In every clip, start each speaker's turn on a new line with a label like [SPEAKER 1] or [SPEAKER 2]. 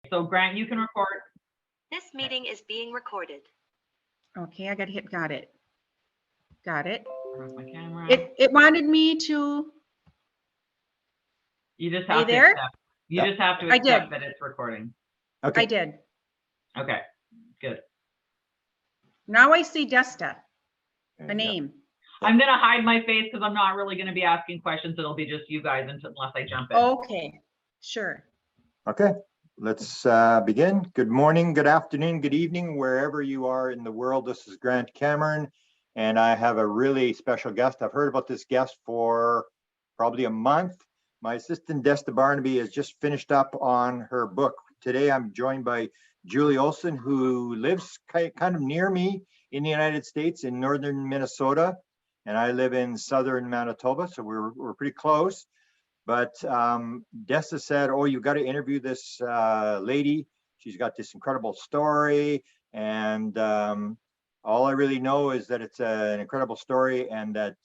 [SPEAKER 1] So Grant, you can record.
[SPEAKER 2] This meeting is being recorded.
[SPEAKER 3] Okay, I got to hit, got it. Got it.
[SPEAKER 1] Where's my camera?
[SPEAKER 3] It wanted me to,
[SPEAKER 1] You just
[SPEAKER 3] Are you
[SPEAKER 1] have to
[SPEAKER 3] there?
[SPEAKER 1] accept. You
[SPEAKER 4] Yep.
[SPEAKER 1] just have to
[SPEAKER 3] I did.
[SPEAKER 1] accept that it's recording.
[SPEAKER 4] Okay.
[SPEAKER 3] I did.
[SPEAKER 1] Okay, good.
[SPEAKER 3] Now I see Desta,
[SPEAKER 4] There
[SPEAKER 3] a
[SPEAKER 4] you go.
[SPEAKER 3] name.
[SPEAKER 1] I'm gonna hide my face because I'm not really gonna be asking questions. It'll be just you guys unless I jump in.
[SPEAKER 3] Okay, sure.
[SPEAKER 4] Okay, let's begin. Good morning, good afternoon, good evening, wherever you are in the world. This is Grant Cameron, and I have a really special guest. I've heard about this guest for probably a month. My assistant, Desta Barnaby, has just finished up on her book. Today, I'm joined by Julie Ohlson, who lives kind of near me in the United States in northern Minnesota, and I live in southern Manitoba, so we're pretty close. But Desta said, oh, you got to interview this lady. She's got this incredible story. And all I really know is that it's an incredible story and that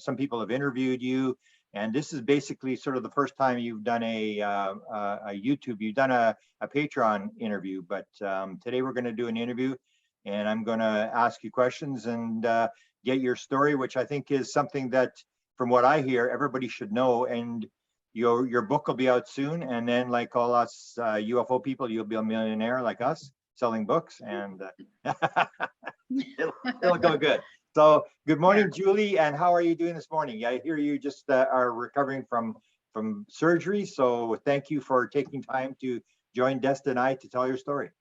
[SPEAKER 4] some people have interviewed you. And this is basically sort of the first time you've done a YouTube, you've done a Patreon interview. But today we're going to do an interview and I'm going to ask you questions and get your story, which I think is something that, from what I hear, everybody should know. And your book will be out soon, and then like all us UFO people, you'll be a millionaire like us selling books, and it'll go good. So good morning, Julie, and how are you doing this morning? I hear you just are recovering from surgery, so thank you for taking time to join Desta and I to tell your story.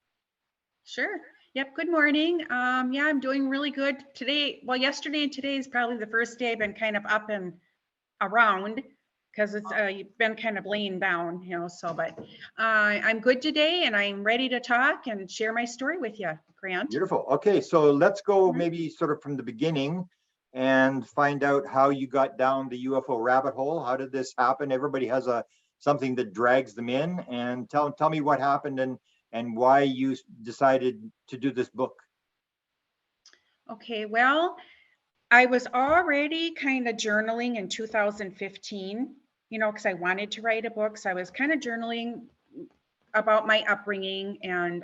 [SPEAKER 3] Sure. Yep. Good morning. Yeah, I'm doing really good today. Well, yesterday and today is probably the first day I've been kind of up and around because it's you've been kind of laying down, you know. So, but I'm good today, and I'm ready to talk and share my story with you, Grant.
[SPEAKER 4] Beautiful. Okay, so let's go maybe sort of from the beginning and find out how you got down the UFO rabbit hole. How did this happen? Everybody has something that drags them in, and tell me what happened and why you decided to do this book.
[SPEAKER 3] Okay, well, I was already kind of journaling in 2015, you know, because I wanted to write a book. So I was kind of journaling about my upbringing and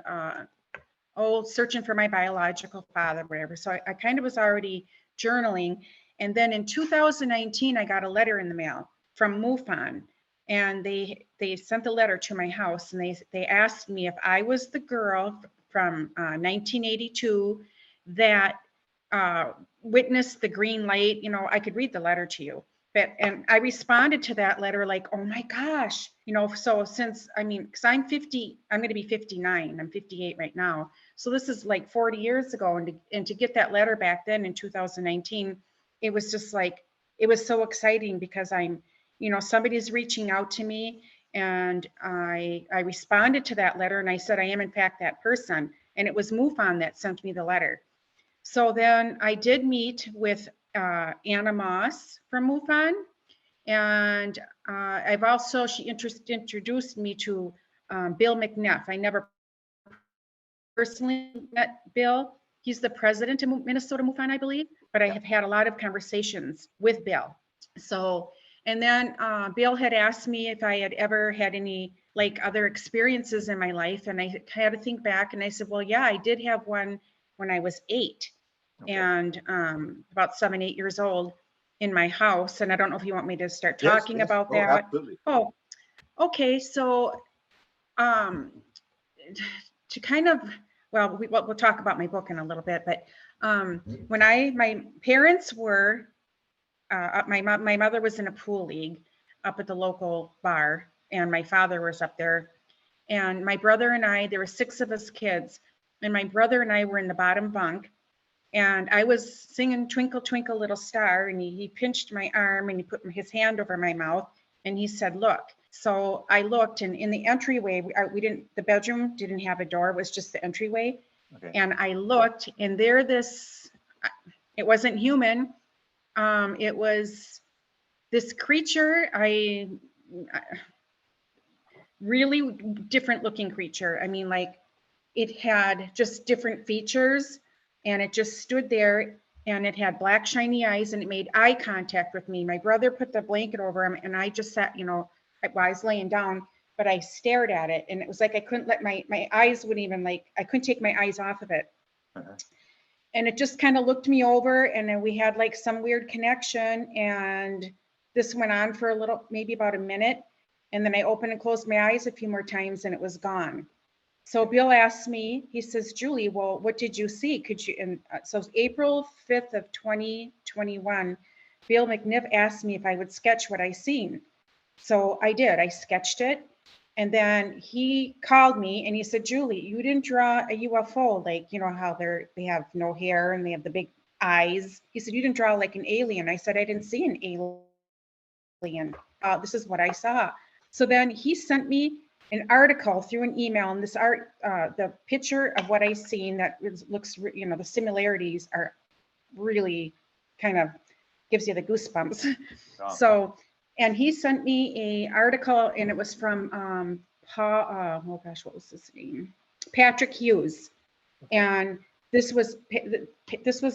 [SPEAKER 3] searching for my biological father, whatever. So I kind of was already journaling. And then in 2019, I got a letter in the mail from MUFON. And they sent the letter to my house, and they asked me if I was the girl from 1982 that witnessed the green light. You know, I could read the letter to you, and I responded to that letter like, oh my gosh, you know. So since, I mean, because I'm 50, I'm going to be 59. I'm 58 right now. So this is like 40 years ago, and to get that letter back then in 2019, it was just like, it was so exciting because you know, somebody's reaching out to me, and I responded to that letter, and I said I am in fact that person, and it was MUFON that sent me the letter. So then I did meet with Anna Moss from MUFON, and I've also, she introduced me to Bill McNeff. I never personally met Bill. He's the president of Minnesota MUFON, I believe, but I have had a lot of conversations with Bill. So, and then Bill had asked me if I had ever had any like other experiences in my life. And I had to think back, and I said, well, yeah, I did have one when I was 8 and about 7, 8 years old in my house. And I don't know if you want me to start talking about that.
[SPEAKER 4] Absolutely.
[SPEAKER 3] Oh, okay. So to kind of, well, we'll talk about my book in a little bit, but when my parents were, my mother was in a pool league up at the local bar, and my father was up there, and my brother and I, there were 6 of us kids, and my brother and I were in the bottom bunk, and I was singing Twinkle Twinkle Little Star, and he pinched my arm, and he put his hand over my mouth, and he said, look. So I looked, and in the entryway, the bedroom didn't have a door, it was just the entryway.
[SPEAKER 4] Okay.
[SPEAKER 3] And I looked, and there it wasn't human. It was this creature, really different looking creature. I mean, like, it had just different features, and it just stood there, and it had black shiny eyes, and it made eye contact with me. My brother put the blanket over him, and I just sat, you know, while I was laying down, but I stared at it, and it was like I couldn't let my eyes wouldn't even like, I couldn't take my eyes off of it.
[SPEAKER 4] Uh-huh.
[SPEAKER 3] And it just kind of looked me over, and then we had like some weird connection, and this went on for a little, maybe about a minute. And then I opened and closed my eyes a few more times and it was gone. So Bill asked me, he says, Julie, well, what did you see? Could you, and so April 5th of 2021, Bill McNiff asked me if I would sketch what I seen. So I did, I sketched it. And then he called me and he said, Julie, you didn't draw a UFO, like, you know, how they have no hair and they have the big eyes. He said, you didn't draw like an alien. I said, I didn't see an alien. This is what I saw. So then he sent me an article through an email, and this the picture of what I seen that looks, you know, the similarities are really kind of gives you the goosebumps.
[SPEAKER 4] Oh.
[SPEAKER 3] So, and he sent me a article, and it was from oh gosh, what was his name? Patrick Hughes. And this was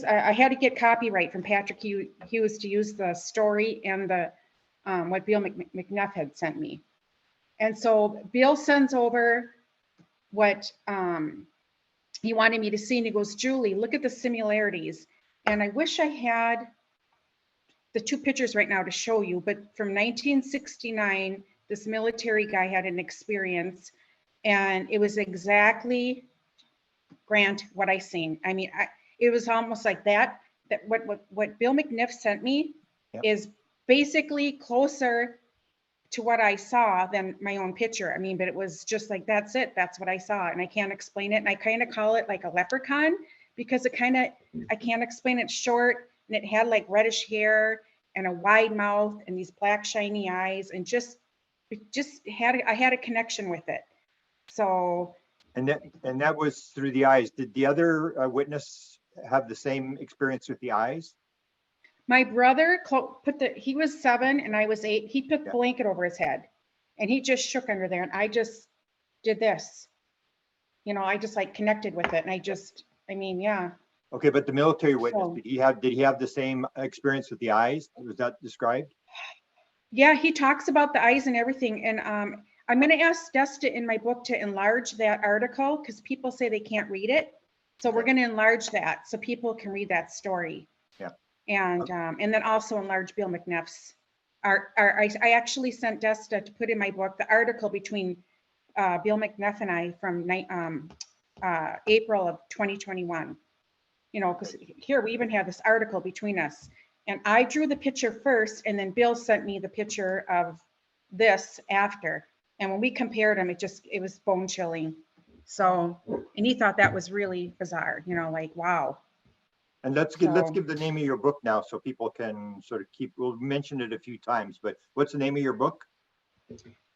[SPEAKER 3] I had to get copyright from Patrick Hughes to use the story and the what Bill McNiff had sent me. And so Bill sends over what he wanted me to see, and he goes, Julie, look at the similarities. And I wish I had the two pictures right now to show you, but from 1969, this military guy had an experience, and it was exactly, Grant, what I seen. I mean, it was almost like that what Bill McNiff sent me is basically closer to what I saw than my own picture. I mean, but it was just like, that's it. That's what I saw. And I can't explain it. And I kind of call it like a leprechaun because it kind of, I can't explain it. Short, and it had like reddish hair and a wide mouth and these black shiny eyes, and I had a connection with it. So.
[SPEAKER 4] And that was through the eyes. Did the other witness have the same experience with the eyes?
[SPEAKER 3] My brother he was 7 and I was 8. He put the blanket over his head and he just shook under there. And I just did this, you know, I just like connected with it. And I mean, yeah.
[SPEAKER 4] Okay, but the military witness, did he have the same experience with the eyes? Was that described?
[SPEAKER 3] Yeah, he talks about the eyes and everything. And I'm going to ask Desta in my book to enlarge that article because people say they can't read it. So we're going to enlarge that so people can read that story.
[SPEAKER 4] Yeah.
[SPEAKER 3] And then also enlarge Bill McNiff's I actually sent Desta to put in my book the article between Bill McNiff and I from April of 2021. You know, because here we even have this article between us. And I drew the picture first, and then Bill sent me the picture of this after. And when we compared them, it was bone chilling. So, and he thought that was really bizarre, you know, like, wow.
[SPEAKER 4] And let's give the name of your book now so people can sort of we'll mention it a few times, but what's the name of your book?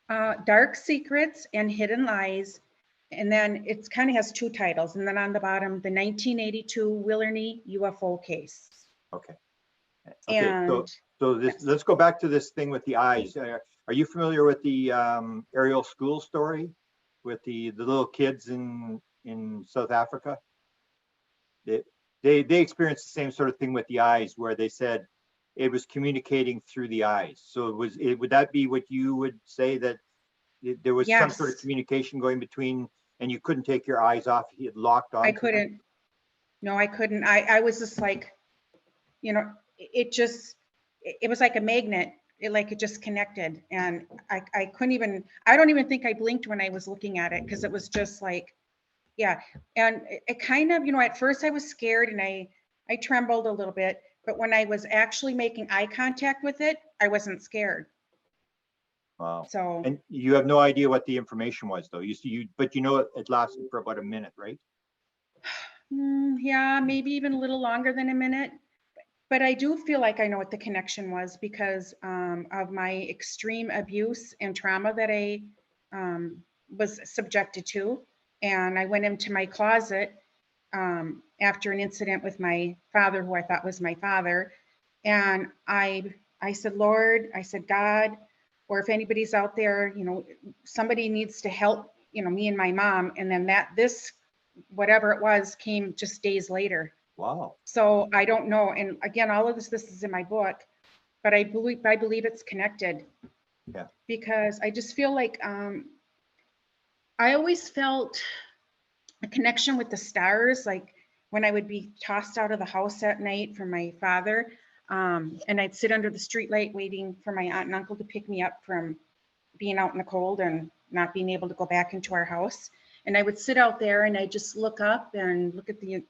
[SPEAKER 3] Dark Secrets and Hidden Lies. And then it kind of has 2 titles. And then on the bottom, the 1982 Willernie UFO case.
[SPEAKER 4] Okay.
[SPEAKER 3] And
[SPEAKER 4] so let's go back to this thing with the eyes. Are you familiar with the Ariel School story with the little kids in South Africa? They experienced the same sort of thing with the eyes, where they said it was communicating through the eyes. So would that be what you would say, that there was some sort of communication going between, and you couldn't take your eyes off? He had locked on.
[SPEAKER 3] I couldn't. No, I couldn't. I was just like, you know, it was like a magnet. It just connected, and I couldn't even. I don't even think I blinked when I was looking at it because it was just like. Yeah. And it kind of, you know, at first I was scared and I trembled a little bit, but when I was actually making eye contact with it, I wasn't scared.
[SPEAKER 4] Wow.
[SPEAKER 3] So.
[SPEAKER 4] And you have no idea what the information was though. But you know, it lasted for about a minute, right?
[SPEAKER 3] Yeah, maybe even a little longer than a minute. But I do feel like I know what the connection was because of my extreme abuse and trauma that I was subjected to. And I went into my closet after an incident with my father, who I thought was my father. And I said, Lord, I said, God, or if anybody's out there, you know, somebody needs to help, you know, me and my mom. And then this, whatever it was, came just days later.
[SPEAKER 4] Wow.
[SPEAKER 3] So I don't know. And again, all of this is in my book, but I believe it's connected.
[SPEAKER 4] Yeah.
[SPEAKER 3] Because I just feel like I always felt a connection with the stars, like when I would be tossed out of the house at night from my father, and I'd sit under the streetlight waiting for my aunt and uncle to pick me up from being out in the cold and not being able to go back into our house. And I would sit out there and I just look up and look at the,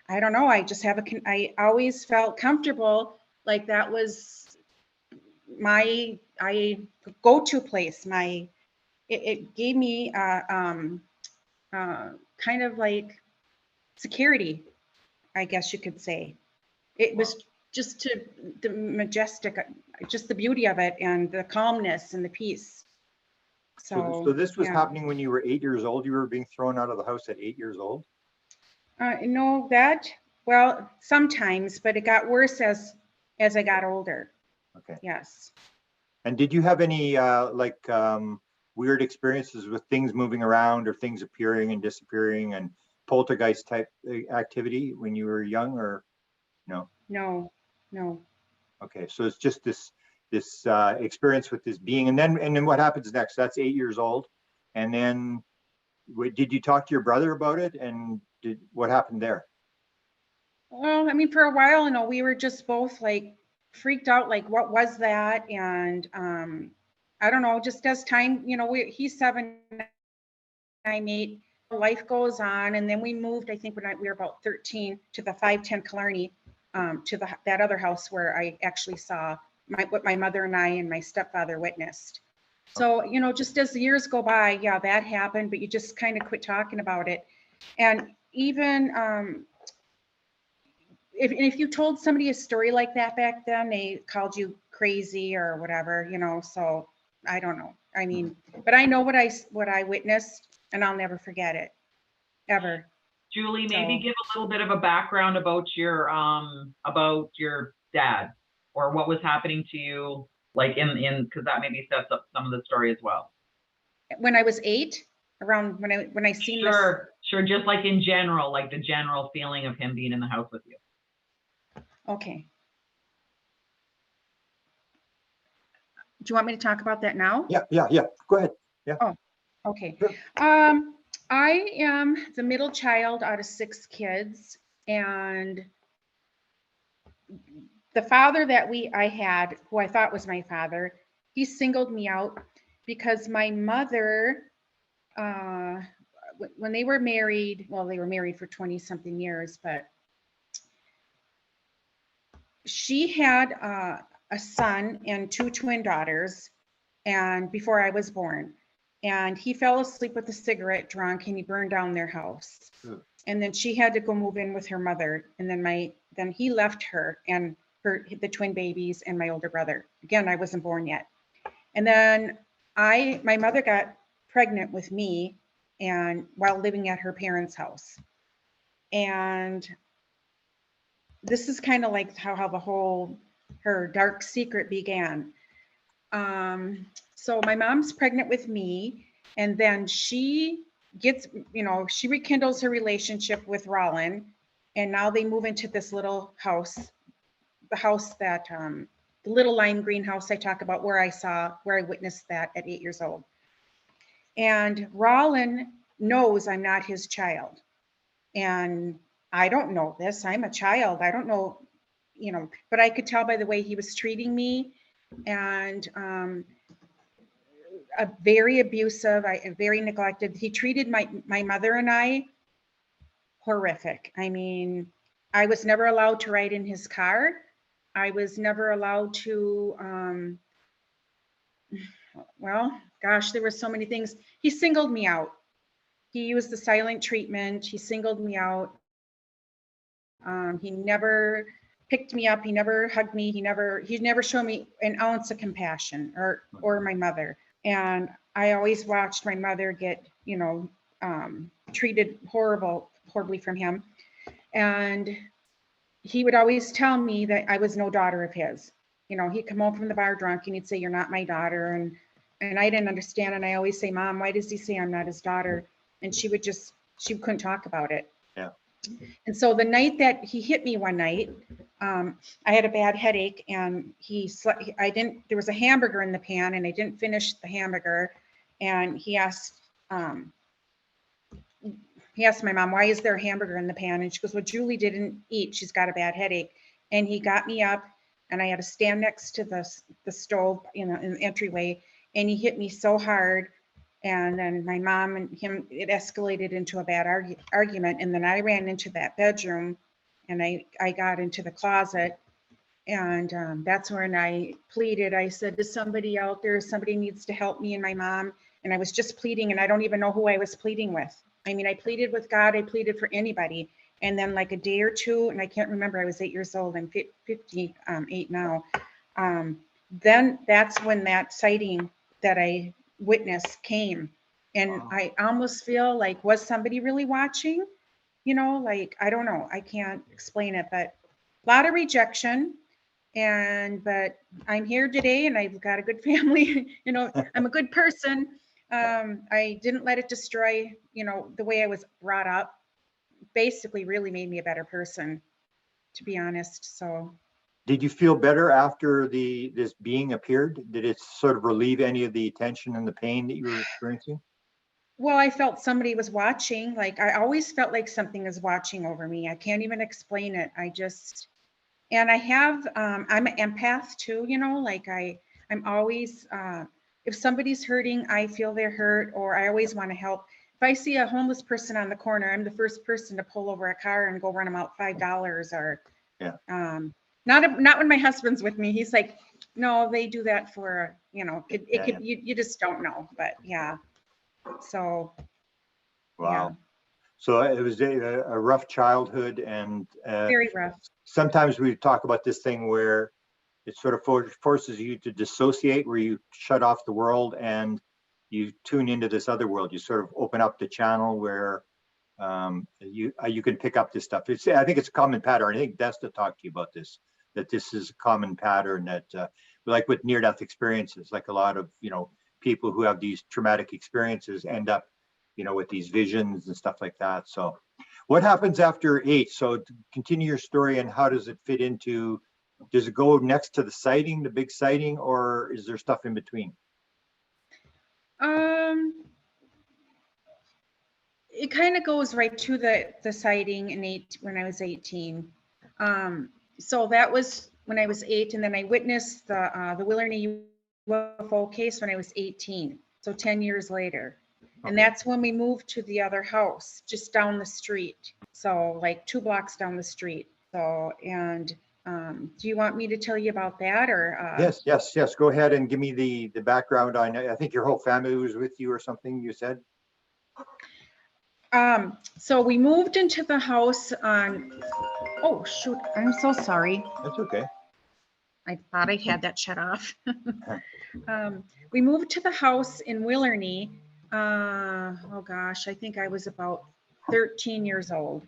[SPEAKER 3] I don't know, I just have I always felt comfortable, like that was my, go-to place. It gave me kind of like security, I guess you could say. It was just the majestic, just the beauty of it and the calmness and the peace.
[SPEAKER 4] So this was
[SPEAKER 3] yeah.
[SPEAKER 4] happening when you were 8 years old? You were being thrown out of the house at 8 years old?
[SPEAKER 3] No, well, sometimes, but it got worse as I got older.
[SPEAKER 4] Okay.
[SPEAKER 3] Yes.
[SPEAKER 4] And did you have any weird experiences with things moving around or things appearing and disappearing and poltergeist type activity when you were young, or no?
[SPEAKER 3] No.
[SPEAKER 4] Okay, so it's just this experience with this being, and then what happens next? That's 8 years old, and then did you talk to your brother about it, and what happened there?
[SPEAKER 3] Well, I mean, for a while, we were just both like freaked out, like what was that? And I don't know, just as time, he's 7, I'm 8, life goes on. And then we moved, I think when we were about 13, to the 510 Killarney, to that other house where I actually saw what my mother and I and my stepfather witnessed. So, just as the years go by, yeah, that happened, but you just kind of quit talking about it. And even if you told somebody a story like that back then, they called you crazy or whatever, so I don't know. I mean, but I know what I witnessed, and I'll never forget it, ever.
[SPEAKER 1] Julie, maybe give a little bit of a background about your dad, or what was happening to you, like because that maybe sets up some of the story as well.
[SPEAKER 3] When I was 8, around when I seen this.
[SPEAKER 1] Sure, just like in general, like the general feeling of him being in the house with you.
[SPEAKER 3] Okay. Do you want me to talk about that now?
[SPEAKER 4] Yeah. Go ahead. Yeah.
[SPEAKER 3] Oh, okay.
[SPEAKER 4] Sure.
[SPEAKER 3] I am the middle child out of 6 kids, and the father that I had, who I thought was my father, he singled me out because my mother, when they were married, well, they were married for 20 something years, but she had a son and 2 twin daughters, and before I was born, and he fell asleep with a cigarette drunk, and he burned down their house. And then she had to go move in with her mother, and then he left her and the twin babies and my older brother. Again, I wasn't born yet. And then my mother got pregnant with me, and while living at her parents' house. And this is kind of like how her dark secret began. So my mom's pregnant with me, and then she gets, she rekindles her relationship with Rollin, and now they move into this little house, the house that, the little lime green house I talk about, where I witnessed that at 8 years old. And Rollin knows I'm not his child. And I don't know this. I'm a child. I don't know, but I could tell by the way he was treating me, and very abusive, very neglected. He treated my mother and I horrific. I mean, I was never allowed to ride in his car. I was never allowed to, well, gosh, there were so many things. He singled me out. He used the silent treatment. He singled me out. He never picked me up. He never hugged me. He never showed me an ounce of compassion, or my mother. And I always watched my mother get, treated horribly from him. And he would always tell me that I was no daughter of his. He'd come home from the bar drunk, and he'd say, "You're not my daughter." And I didn't understand. And I always say, "Mom, why does he say I'm not his daughter?" And she couldn't talk about it.
[SPEAKER 4] Yeah.
[SPEAKER 3] And so the night that he hit me one night, I had a bad headache, and there was a hamburger in the pan, and I didn't finish the hamburger. And he asked he asked my mom, why is there a hamburger in the pan? And she goes, well, Julie didn't eat. She's got a bad headache. And he got me up and I had to stand next to the stove, in the entryway. And he hit me so hard. And then my mom and him, it escalated into a bad argument. And then I ran into that bedroom and I got into the closet. And that's when I pleaded. I said, there's somebody out there, somebody needs to help me and my mom. And I was just pleading, and I don't even know who I was pleading with. I mean, I pleaded with God, I pleaded for anybody. And then like a day or two, and I can't remember, I was 8 years old, I'm 58 now. Then that's when that sighting that I witnessed came. And I almost feel like, was somebody really watching? Like, I don't know, I can't explain it, but a lot of rejection. But I'm here today and I've got a good family. I'm a good person. I didn't let it destroy, the way I was brought up. Basically really made me a better person, to be honest. So
[SPEAKER 4] Did you feel better after this being appeared? Did it sort of relieve any of the tension and the pain that you were experiencing?
[SPEAKER 3] well, I felt somebody was watching. Like, I always felt like something is watching over me. I can't even explain it. And I have, I'm an empath too, like I'm always, if somebody's hurting, I feel they're hurt, or I always want to help. If I see a homeless person on the corner, I'm the first person to pull over a car and go run them out $5 or,
[SPEAKER 4] Yeah.
[SPEAKER 3] Not when my husband's with me. He's like, no, they do that for,
[SPEAKER 4] Yeah.
[SPEAKER 3] you just don't know, but yeah. So.
[SPEAKER 4] Wow.
[SPEAKER 3] Yeah.
[SPEAKER 4] So it was a rough childhood, and
[SPEAKER 3] Very rough.
[SPEAKER 4] sometimes we talk about this thing where it sort of forces you to dissociate, where you shut off the world and you tune into this other world. You sort of open up the channel where you can pick up this stuff. I think it's a common pattern. I think Desta talked to you about this, that this is a common pattern that like with near-death experiences, like a lot of, people who have these traumatic experiences end up, with these visions and stuff like that. So what happens after 8? So to continue your story, and how does it fit into, does it go next to the sighting, the big sighting, or is there stuff in between?
[SPEAKER 3] It kind of goes right to the sighting when I was 18. So that was when I was 8, and then I witnessed the Willernie UFO case when I was 18. So 10 years later. And that's when we moved to the other house, just down the street. So like 2 blocks down the street. So, and do you want me to tell you about that, or?
[SPEAKER 4] Yes. Go ahead and give me the background on, I think your whole family was with you or something, you said?
[SPEAKER 3] So we moved into the house on, oh shoot, I'm so sorry.
[SPEAKER 4] That's okay.
[SPEAKER 3] I thought I had that shut off. We moved to the house in Willernie. Oh gosh, I think I was about 13 years old.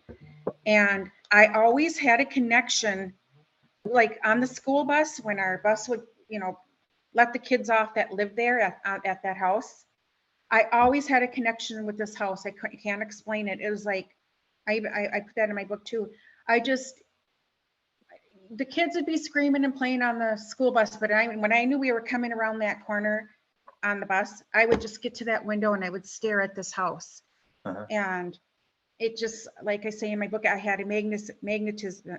[SPEAKER 3] And I always had a connection, like on the school bus, when our bus would, let the kids off that lived there at that house. I always had a connection with this house. I can't explain it. It was like, I put that in my book too. The kids would be screaming and playing on the school bus, but when I knew we were coming around that corner on the bus, I would just get to that window and I would stare at this house. And it just, like I say in my book, I had a magnetism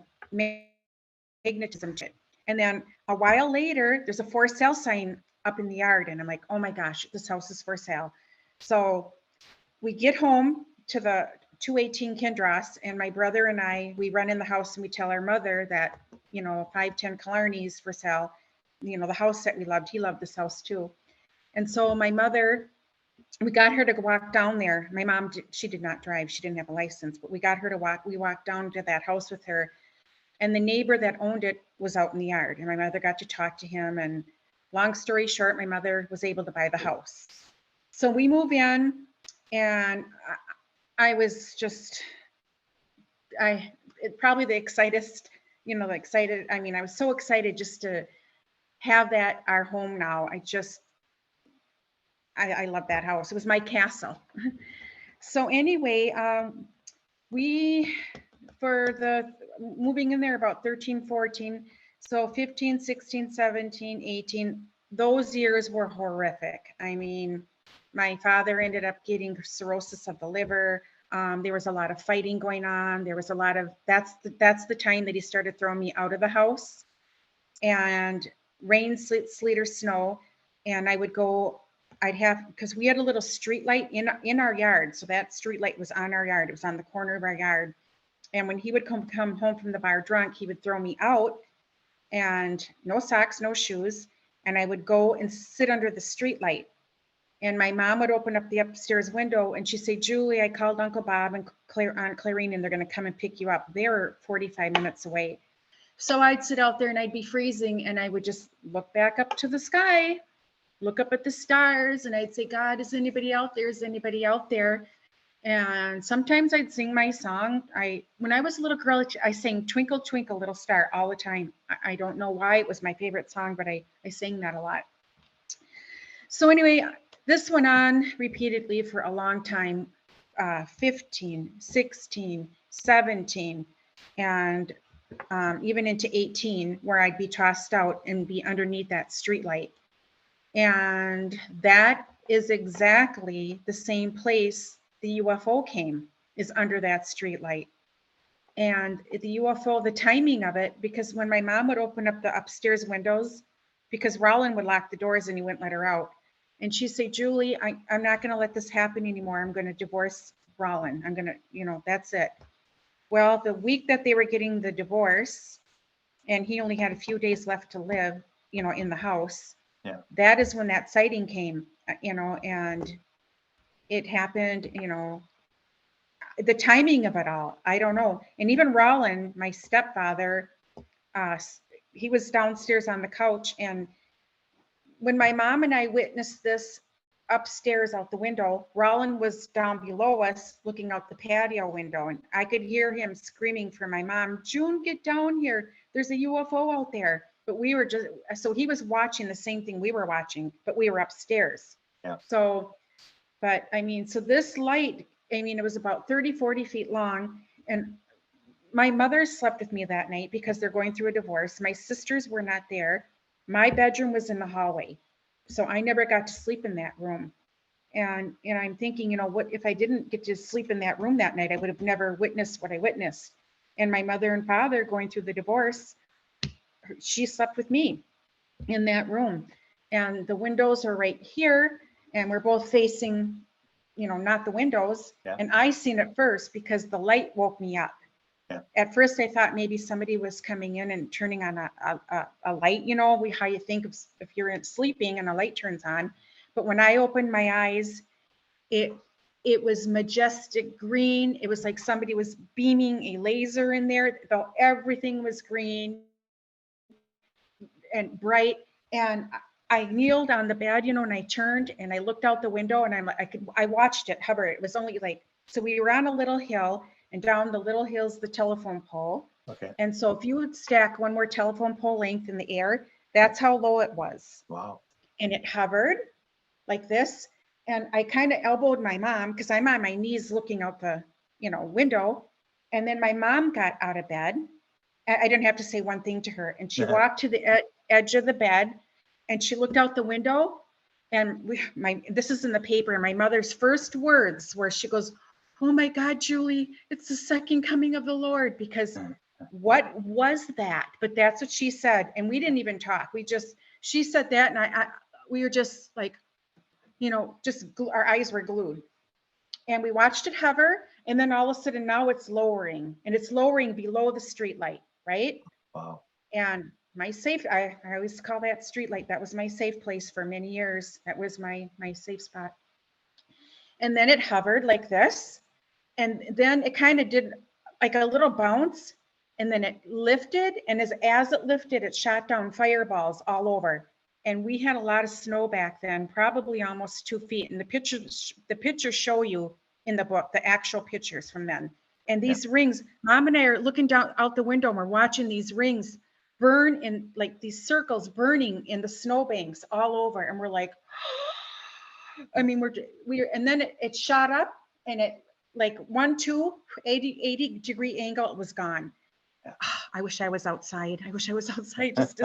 [SPEAKER 3] to it. And then a while later, there's a for sale sign up in the yard, and I'm like, oh my gosh, this house is for sale. So we get home to the 218 Kindross, and my brother and I, we run in the house and we tell our mother that, 510 Killarney's for sale. The house that we loved, he loved this house too. And so my mother, we got her to walk down there. My mom, she did not drive. She didn't have a license, but we got her to walk. We walked down to that house with her. And the neighbor that owned it was out in the yard. And my mother got to talk to him. And long story short, my mother was able to buy the house. So we move in, and I was just, probably the excited. I mean, I was so excited just to have that our home now. I love that house. It was my castle. So anyway, moving in there about 13, 14. So 15, 16, 17, 18, those years were horrific. I mean, my father ended up getting cirrhosis of the liver. There was a lot of fighting going on. There was a lot of, that's the time that he started throwing me out of the house, and rain, sleet or snow. And I would go, because we had a little street light in our yard. So that street light was on our yard. It was on the corner of our yard. And when he would come home from the bar drunk, he would throw me out, and no socks, no shoes. And I would go and sit under the street light. And my mom would open up the upstairs window and she'd say, Julie, I called Uncle Bob and Aunt Clarine, and they're going to come and pick you up. They were 45 minutes away. So I'd sit out there and I'd be freezing, and I would just look back up to the sky, look up at the stars, and I'd say, God, is anybody out there? Is anybody out there? And sometimes I'd sing my song. When I was a little girl, I sang Twinkle, Twinkle, Little Star all the time. I don't know why it was my favorite song, but I sang that a lot. So anyway, this went on repeatedly for a long time, 15, 16, 17, and even into 18, where I'd be tossed out and be underneath that streetlight. And that is exactly the same place the UFO came, is under that streetlight. And the UFO, the timing of it, because when my mom would open up the upstairs windows, because Roland would lock the doors and he wouldn't let her out. And she'd say, Julie, I'm not going to let this happen anymore. I'm going to divorce Roland. I'm going to, that's it. Well, the week that they were getting the divorce, and he only had a few days left to live, in the house.
[SPEAKER 4] Yeah.
[SPEAKER 3] That is when that sighting came, and it happened, the timing of it all, I don't know. And even Roland, my stepfather, he was downstairs on the couch, and when my mom and I witnessed this upstairs out the window, Roland was down below us looking out the patio window, and I could hear him screaming for my mom, June, get down here. There's a UFO out there. But we were so he was watching the same thing we were watching, but we were upstairs.
[SPEAKER 4] Yeah.
[SPEAKER 3] So, but so this light, it was about 30, 40 feet long. And my mother slept with me that night because they're going through a divorce. My sisters were not there. My bedroom was in the hallway. So I never got to sleep in that room. And I'm thinking, what if I didn't get to sleep in that room that night? I would have never witnessed what I witnessed. And my mother and father going through the divorce, she slept with me in that room. And the windows are right here, and we're both facing, not the windows.
[SPEAKER 4] Yeah.
[SPEAKER 3] And I seen it first because the light woke me up.
[SPEAKER 4] Yeah.
[SPEAKER 3] At first I thought maybe somebody was coming in and turning on a light, how you think of if you're sleeping and a light turns on. But when I opened my eyes, it was majestic green. It was like somebody was beaming a laser in there. Everything was green and bright. And I kneeled on the bed, and I turned and I looked out the window, and I watched it hover. It was only so we were on a little hill, and down the little hill's the telephone pole.
[SPEAKER 4] Okay.
[SPEAKER 3] And so if you would stack one more telephone pole length in the air, that's how low it was.
[SPEAKER 4] Wow.
[SPEAKER 3] And it hovered like this. And I kind of elbowed my mom because I'm on my knees looking out the, window. And then my mom got out of bed. I didn't have to say one thing to her. And she walked to the edge of the bed, and she looked out the window. And this is in the paper. And my mother's first words were, she goes, oh my God, Julie, it's the second coming of the Lord. Because what was that? But that's what she said. And we didn't even talk. She said that, and we were just like, our eyes were glued. And we watched it hover. And then all of a sudden now it's lowering, and it's lowering below the street light, right?
[SPEAKER 4] Wow.
[SPEAKER 3] And my safe, I always call that street light. That was my safe place for many years. That was my safe spot. And then it hovered like this. And then it kind of did like a little bounce, and then it lifted. And as it lifted, it shot down fireballs all over. And we had a lot of snow back then, probably almost 2 feet. And the pictures show you in the book, the actual pictures from then. And these rings, Mom and I are looking down out the window, and we're watching these rings burn in, like these circles burning in the snowbanks all over. And we're like, we're and then it shot up, and it like 80 degree angle, it was gone. I wish I was outside. Just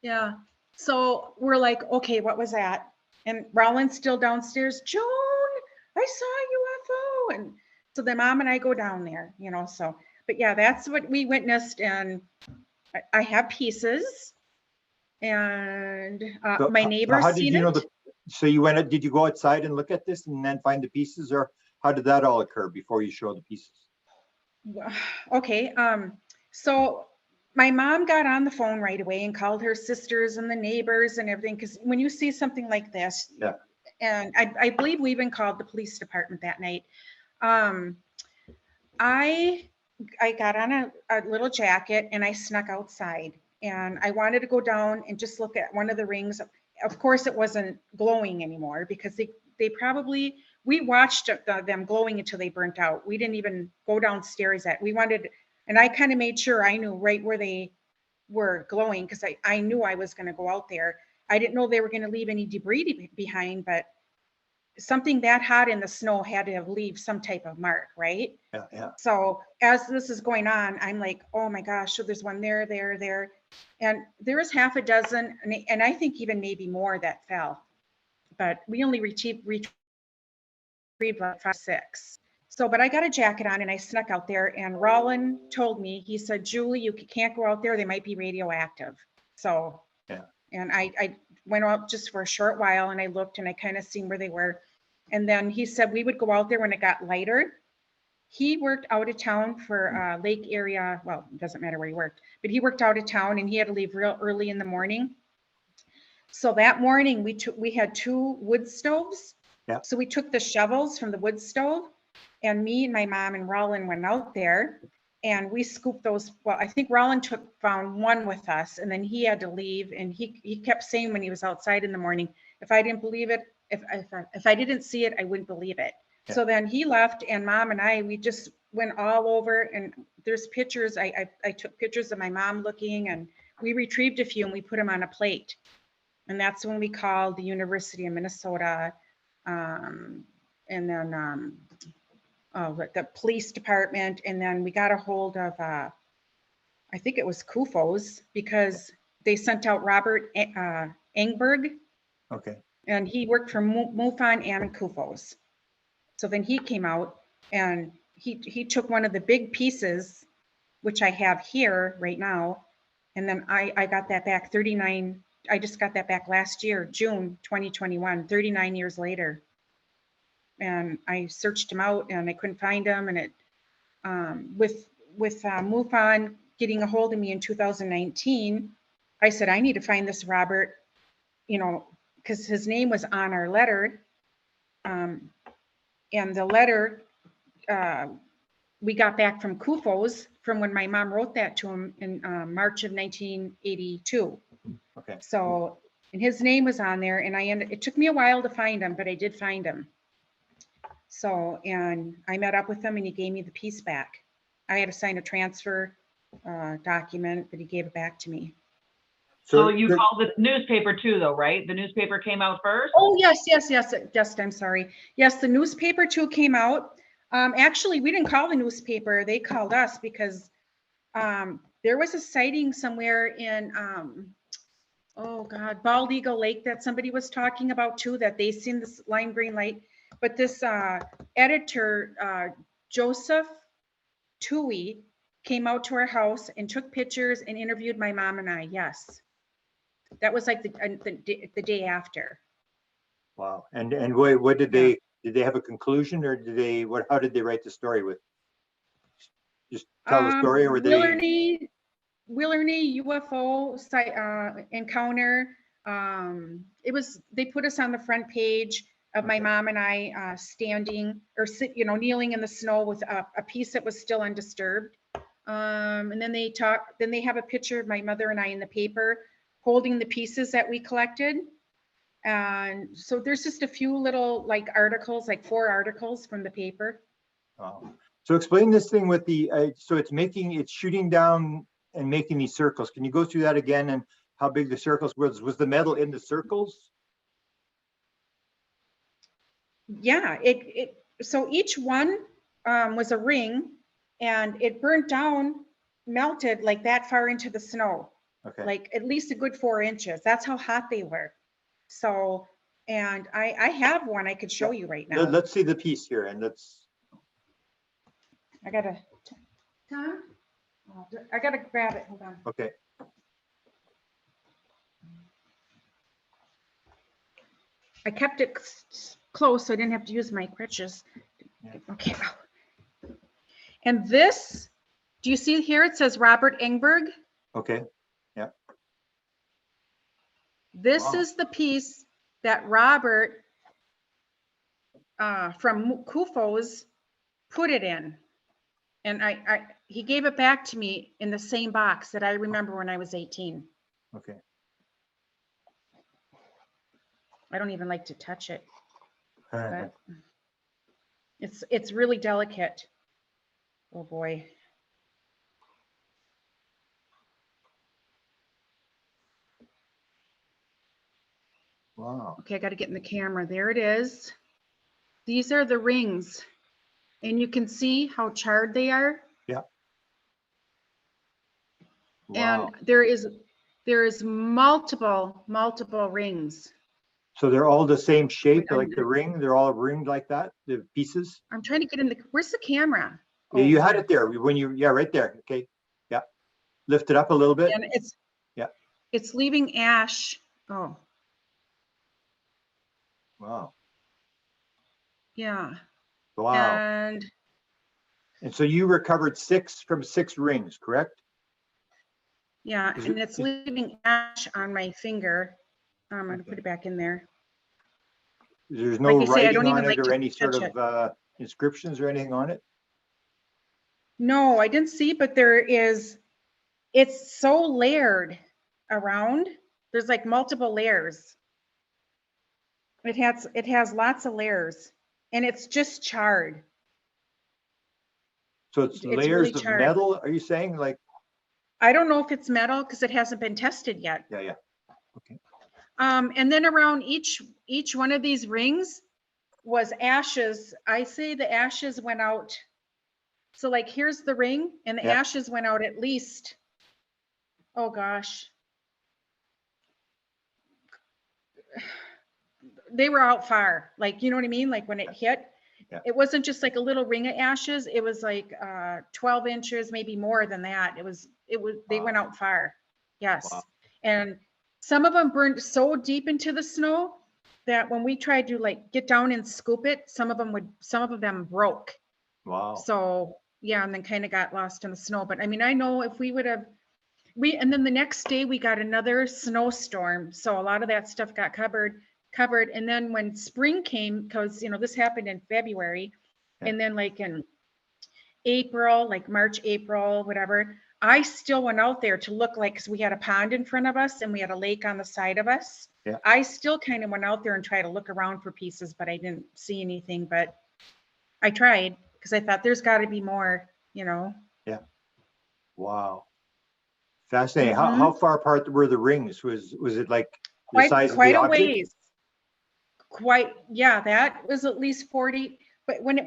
[SPEAKER 3] yeah. So we're like, okay, what was that? And Roland's still downstairs. Joan, I saw a UFO. And So then mom and I go down there, you know, so, but yeah, that's what we witnessed. And I have pieces, and
[SPEAKER 4] So
[SPEAKER 3] my
[SPEAKER 4] so
[SPEAKER 3] neighbor's
[SPEAKER 4] how did
[SPEAKER 3] seen
[SPEAKER 4] you know
[SPEAKER 3] it.
[SPEAKER 4] so you went, did you go outside and look at this and then find the pieces, or how did that all occur before you show the pieces?
[SPEAKER 3] Okay, so my mom got on the phone right away and called her sisters and the neighbors and everything, because when you see something like this,
[SPEAKER 4] Yeah.
[SPEAKER 3] and I believe we even called the police department that night. Um, I got on a little jacket and I snuck outside, and I wanted to go down and just look at one of the rings. Of course, it wasn't glowing anymore because they probably, we watched them glowing until they burnt out. We didn't even go downstairs we wanted, and I kind of made sure I knew right where they were glowing, because I knew I was going to go out there. I didn't know they were going to leave any debris behind, but something that hot in the snow had to have leave some type of mark, right?
[SPEAKER 4] Yeah, yeah.
[SPEAKER 3] So as this is going on, I'm like, oh my gosh, so there's one there, there. And there was half a dozen, and I think even maybe more that fell. But we only retrieved like 5, 6. So, but I got a jacket on and I snuck out there, and Roland told me, he said, Julie, you can't go out there. They might be radioactive. So,
[SPEAKER 4] Yeah.
[SPEAKER 3] And I went out just for a short while and I looked and I kind of seen where they were. And then he said we would go out there when it got lighter. He worked out of town for lake area. Well, it doesn't matter where he worked, but he worked out of town and he had to leave real early in the morning. So that morning we had 2 wood stoves.
[SPEAKER 4] Yeah.
[SPEAKER 3] So we took the shovels from the wood stove, and me and my mom and Roland went out there and we scooped those. Well, I think Roland found one with us, and then he had to leave. And he kept saying when he was outside in the morning, if I didn't believe it, if I didn't see it, I wouldn't believe it.
[SPEAKER 4] Yeah.
[SPEAKER 3] So then he left, and mom and I, we just went all over, and there's pictures. I took pictures of my mom looking, and we retrieved a few and we put them on a plate. And that's when we called the University of Minnesota, and then the police department. And then we got a hold of, I think it was CUFOS, because they sent out Robert Engberg,
[SPEAKER 4] Okay.
[SPEAKER 3] and he worked for MUFON and CUFOS. So then he came out and he took one of the big pieces, which I have here right now. And then I got that back 39. I just got that back last year, June 2021, 39 years later. And I searched him out and I couldn't find him. And it, with MUFON getting a hold of me in 2019, I said, I need to find this Robert, you know, because his name was on our letter. And the letter we got back from CUFOS from when my mom wrote that to him in March of 1982.
[SPEAKER 4] Okay.
[SPEAKER 3] So, and his name was on there, and it took me a while to find him, but I did find him. So, and I met up with him and he gave me the piece back. I had to sign a transfer document, but he gave it back to me.
[SPEAKER 1] So you called the newspaper too, though, right? The newspaper came out first?
[SPEAKER 3] Oh, yes, I'm sorry. Yes, the newspaper too came out. Actually, we didn't call the newspaper. They called us because there was a sighting somewhere in, oh God, Bald Eagle Lake that somebody was talking about too, that they seen this lime green light. But this editor, Joseph Tui, came out to our house and took pictures and interviewed my mom and I. Yes. That was like the day after.
[SPEAKER 4] Wow. And what did they have a conclusion, or how did they write the story? With just tell the story, or were they
[SPEAKER 3] Willernie UFO encounter. They put us on the front page of my mom and I standing or kneeling in the snow with a piece that was still undisturbed. And then they have a picture of my mother and I in the paper holding the pieces that we collected. And so there's just a few little articles, like 4 articles from the paper.
[SPEAKER 4] Oh. So explain this thing with the, so it's shooting down and making these circles. Can you go through that again, and how big the circles was the metal in the circles?
[SPEAKER 3] Yeah, so each one was a ring, and it burnt down, melted like that far into the snow.
[SPEAKER 4] Okay.
[SPEAKER 3] Like at least a good 4 inches. That's how hot they were. So, and I have one I could show you right now.
[SPEAKER 4] Let's see the piece here, and let's.
[SPEAKER 3] I gotta, Tom? Oh, I gotta grab it, hold on.
[SPEAKER 4] Okay.
[SPEAKER 3] I kept it close so I didn't have to use my crutches.
[SPEAKER 4] Yeah.
[SPEAKER 3] Okay. And this, do you see here, it says Robert Engberg?
[SPEAKER 4] Okay.
[SPEAKER 3] This
[SPEAKER 4] Wow.
[SPEAKER 3] is the piece that Robert from Kufo's put it in. And he gave it back to me in the same box that I remember when I was 18.
[SPEAKER 4] Okay.
[SPEAKER 3] I don't even like to touch it, but it's really delicate. Oh boy.
[SPEAKER 4] Wow.
[SPEAKER 3] Okay, I got to get in the camera. There it is. These are the rings, and you can see how charred they are.
[SPEAKER 4] Yeah.
[SPEAKER 3] And
[SPEAKER 4] Wow.
[SPEAKER 3] there is multiple rings.
[SPEAKER 4] So they're all the same shape,
[SPEAKER 3] Wait,
[SPEAKER 4] like the ring? They're all ringed like that, the pieces?
[SPEAKER 3] I'm trying to get in the, where's the camera?
[SPEAKER 4] Yeah,
[SPEAKER 3] Oh,
[SPEAKER 4] you had
[SPEAKER 3] here.
[SPEAKER 4] it there when you, yeah, right there. Okay. Yeah. Lift it up a little bit.
[SPEAKER 3] And
[SPEAKER 4] Yeah.
[SPEAKER 3] it's leaving ash. Oh,
[SPEAKER 4] Wow.
[SPEAKER 3] yeah.
[SPEAKER 4] Wow.
[SPEAKER 3] And
[SPEAKER 4] And so you recovered 6 from 6 rings, correct?
[SPEAKER 3] yeah,
[SPEAKER 4] Is
[SPEAKER 3] and
[SPEAKER 4] it-
[SPEAKER 3] it's leaving ash on my finger. I'm going to put
[SPEAKER 4] Okay.
[SPEAKER 3] it back in there.
[SPEAKER 4] There's no
[SPEAKER 3] Like I say, I
[SPEAKER 4] writing
[SPEAKER 3] don't
[SPEAKER 4] on
[SPEAKER 3] even
[SPEAKER 4] it
[SPEAKER 3] like
[SPEAKER 4] or
[SPEAKER 3] to
[SPEAKER 4] any sort
[SPEAKER 3] touch
[SPEAKER 4] of inscriptions or anything on it?
[SPEAKER 3] No, I didn't see, but there is, it's so layered around. There's like multiple layers. It has lots of layers, and it's just charred.
[SPEAKER 4] So it's
[SPEAKER 3] It's
[SPEAKER 4] layers
[SPEAKER 3] really
[SPEAKER 4] of
[SPEAKER 3] charred.
[SPEAKER 4] metal, are you saying? Like,
[SPEAKER 3] I don't know if it's metal because it hasn't been tested yet.
[SPEAKER 4] yeah.
[SPEAKER 3] And then around each one of these rings was ashes. I say the ashes went out. So like here's the ring, and the
[SPEAKER 4] Yeah.
[SPEAKER 3] ashes went out at least, oh gosh. They were out far, like, you know what I mean? Like when it hit,
[SPEAKER 4] Yeah.
[SPEAKER 3] it wasn't just like a little ring of ashes. It was like 12 inches, maybe more than that. They went
[SPEAKER 4] Wow.
[SPEAKER 3] out far. Yes.
[SPEAKER 4] Wow.
[SPEAKER 3] And some of them burned so deep into the snow that when we tried to like get down and scoop it, some of them broke.
[SPEAKER 4] Wow.
[SPEAKER 3] So yeah, and then kind of got lost in the snow. But I mean, I know if we would have, and then the next day we got another snowstorm. So a lot of that stuff got covered. And then when spring came, because, this happened in February,
[SPEAKER 4] Yeah.
[SPEAKER 3] and then like in April, like March, April, whatever, I still went out there to look, like, because we had a pond in front of us and we had a lake on the side of us.
[SPEAKER 4] Yeah.
[SPEAKER 3] I still kind of went out there and tried to look around for pieces, but I didn't see anything. But I tried because I thought there's got to be more,
[SPEAKER 4] Yeah. Wow. Fascinating.
[SPEAKER 3] Mhm.
[SPEAKER 4] How far apart were the rings? Was it like the size of
[SPEAKER 3] quite
[SPEAKER 4] the
[SPEAKER 3] a
[SPEAKER 4] object?
[SPEAKER 3] ways. Yeah, that was at least 40. But when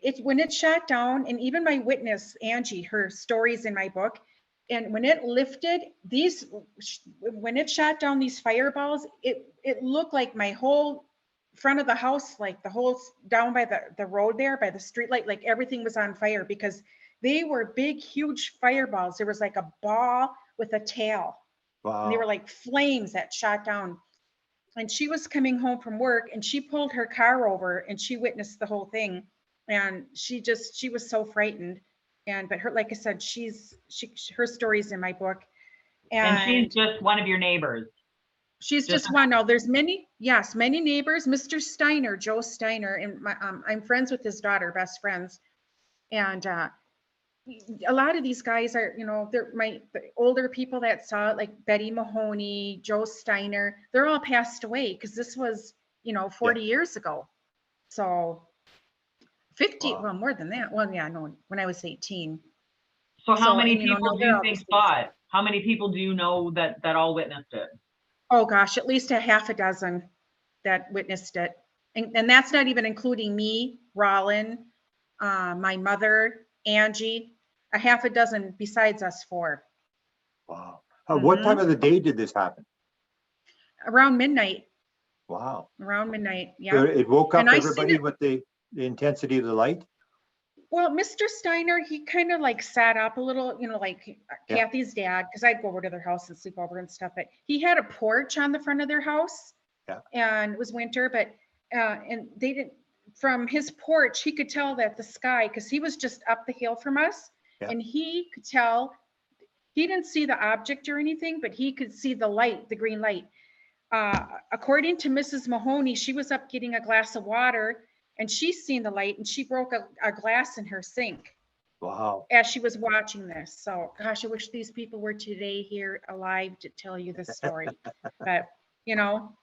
[SPEAKER 3] it shot down, and even my witness, Angie, her stories in my book, and when it lifted, when it shot down these fireballs, it looked like my whole front of the house, like the whole down by the road there, by the street light, like everything was on fire because they were big, huge fireballs. There was like a ball with a tail. And they were
[SPEAKER 4] Wow.
[SPEAKER 3] like flames that shot down. And she was coming home from work and she pulled her car over and she witnessed the whole thing. And she was so frightened. But her, like I said, her story's in my book.
[SPEAKER 1] And
[SPEAKER 3] And
[SPEAKER 1] she's just one of your neighbors.
[SPEAKER 3] she's just one. Now there's many neighbors. Mr. Steiner, Joe Steiner, and I'm friends with his daughter, best friends. And a lot of these guys are, they're the older people that saw it, like Betty Mahoney, Joe Steiner, they're all passed away because this was, 40 years ago. So 50,
[SPEAKER 4] Wow.
[SPEAKER 3] well, more than that. Well, yeah, no, when I was 18.
[SPEAKER 1] So how many
[SPEAKER 3] and,
[SPEAKER 1] people
[SPEAKER 3] now
[SPEAKER 1] do
[SPEAKER 3] they're
[SPEAKER 1] you
[SPEAKER 3] all
[SPEAKER 1] think
[SPEAKER 3] deceased.
[SPEAKER 1] saw it? How many people do you know that all witnessed it?
[SPEAKER 3] Oh gosh, at least a half a dozen that witnessed it. And that's not even including me, Rollin, my mother, Angie, a half a dozen besides us 4.
[SPEAKER 4] Wow. What time of the day did this happen?
[SPEAKER 3] Around midnight.
[SPEAKER 4] Wow.
[SPEAKER 3] Around midnight,
[SPEAKER 4] So
[SPEAKER 3] yeah.
[SPEAKER 4] it woke up
[SPEAKER 3] And I seen
[SPEAKER 4] everybody
[SPEAKER 3] it.
[SPEAKER 4] with the intensity of the light?
[SPEAKER 3] Well, Mr. Steiner, he kind of like sat up a little, you know, like
[SPEAKER 4] Yeah.
[SPEAKER 3] Kathy's dad, because I'd go over to their house and sleep over and stuff. But he had a porch on the front of their house,
[SPEAKER 4] Yeah.
[SPEAKER 3] and it was winter. But and they didn't. From his porch, he could tell that the sky, because he was just up the hill from us,
[SPEAKER 4] Yeah.
[SPEAKER 3] and he could tell. He didn't see the object or anything, but he could see the light, the green light. According to Mrs. Mahoney, she was up getting a glass of water, and she's seen the light, and she broke a glass in her sink
[SPEAKER 4] Wow.
[SPEAKER 3] as she was watching this. So, gosh, I wish these people were today here alive to tell you the story. But, you know,